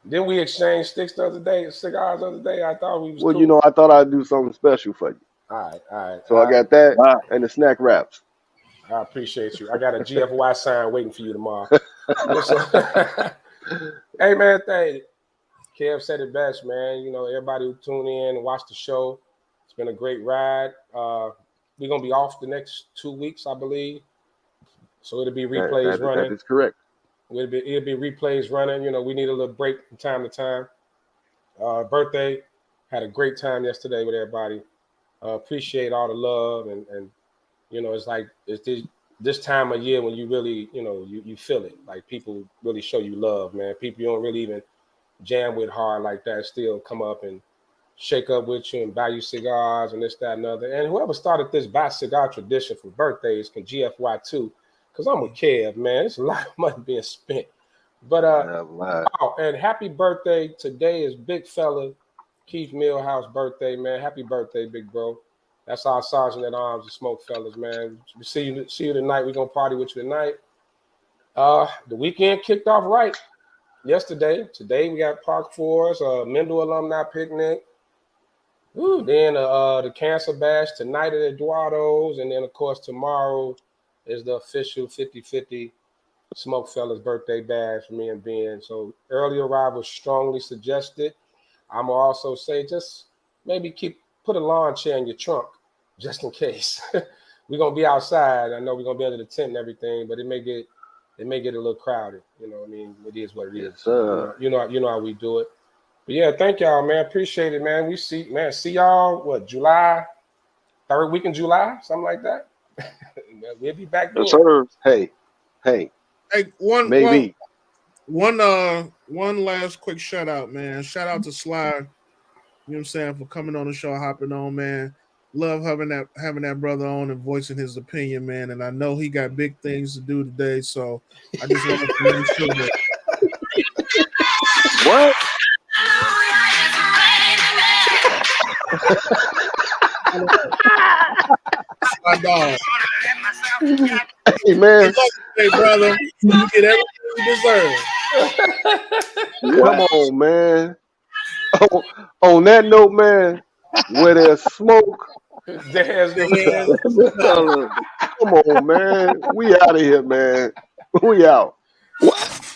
Then we exchanged sticks the other day, cigars the other day. I thought we was Well, cool. you know, I thought I'd do something special for you. All right. So I got that and the snack wraps. I appreciate you. I got a GFY sign waiting for you tomorrow. Hey, man, Kev said it best, man. You know, everybody who tuned in and watched the show, it's been a great ride. We're going to be off the next 2 weeks, I believe. So it'll be replays running. That is correct. It'll be replays running. You know, we need a little break from time to time. Birthday, had a great time yesterday with everybody. Appreciate all the love and you know, it's like it's this time of year when you really, you know, you feel it. Like people really show you love, man. People you don't really even jam with hard like that still come up and shake up with you and buy you cigars and this, that, and other. And whoever started this buy cigar tradition for birthdays can GFY too. Because I'm with Kev, man. It's a lot of money being spent. But and happy birthday. Today is big fella Keith Millhouse birthday, man. Happy birthday, big bro. That's our sergeant at arms, the SmokeFellas, man. We see you tonight. We're gonna party with you tonight. The weekend kicked off right yesterday. Today we got Park Forest, Mendel alumni picnic. Ooh, then the Cancer Bash tonight at Eduardo's, and then of course tomorrow is the official 50-50 SmokeFellas birthday bash for me and Ben. So early arrival strongly suggested. I'm gonna also say just maybe put a lawn chair in your trunk just in case. We're gonna be outside. I know we're gonna be under the tent and everything, but it may get a little crowded. You know what I mean? It is what it is. You know how we do it. But yeah, thank y'all, man. Appreciate it, man. See y'all July, third week in July, something like that. We'll be back then. Yes, sir. Hey, one last quick shout out, man. Shout out to Sly, you know what I'm saying, for coming on the show, hopping on, man. Love having that brother on and voicing his opinion, man. And I know he got big things to do today, so I just wanted to make sure that. What? My dog. Hey, man. Hey, brother. You get everything you deserve. Come on, man. On that note, man, where there's smoke, there's come on, man. We out of here, man. We out. What?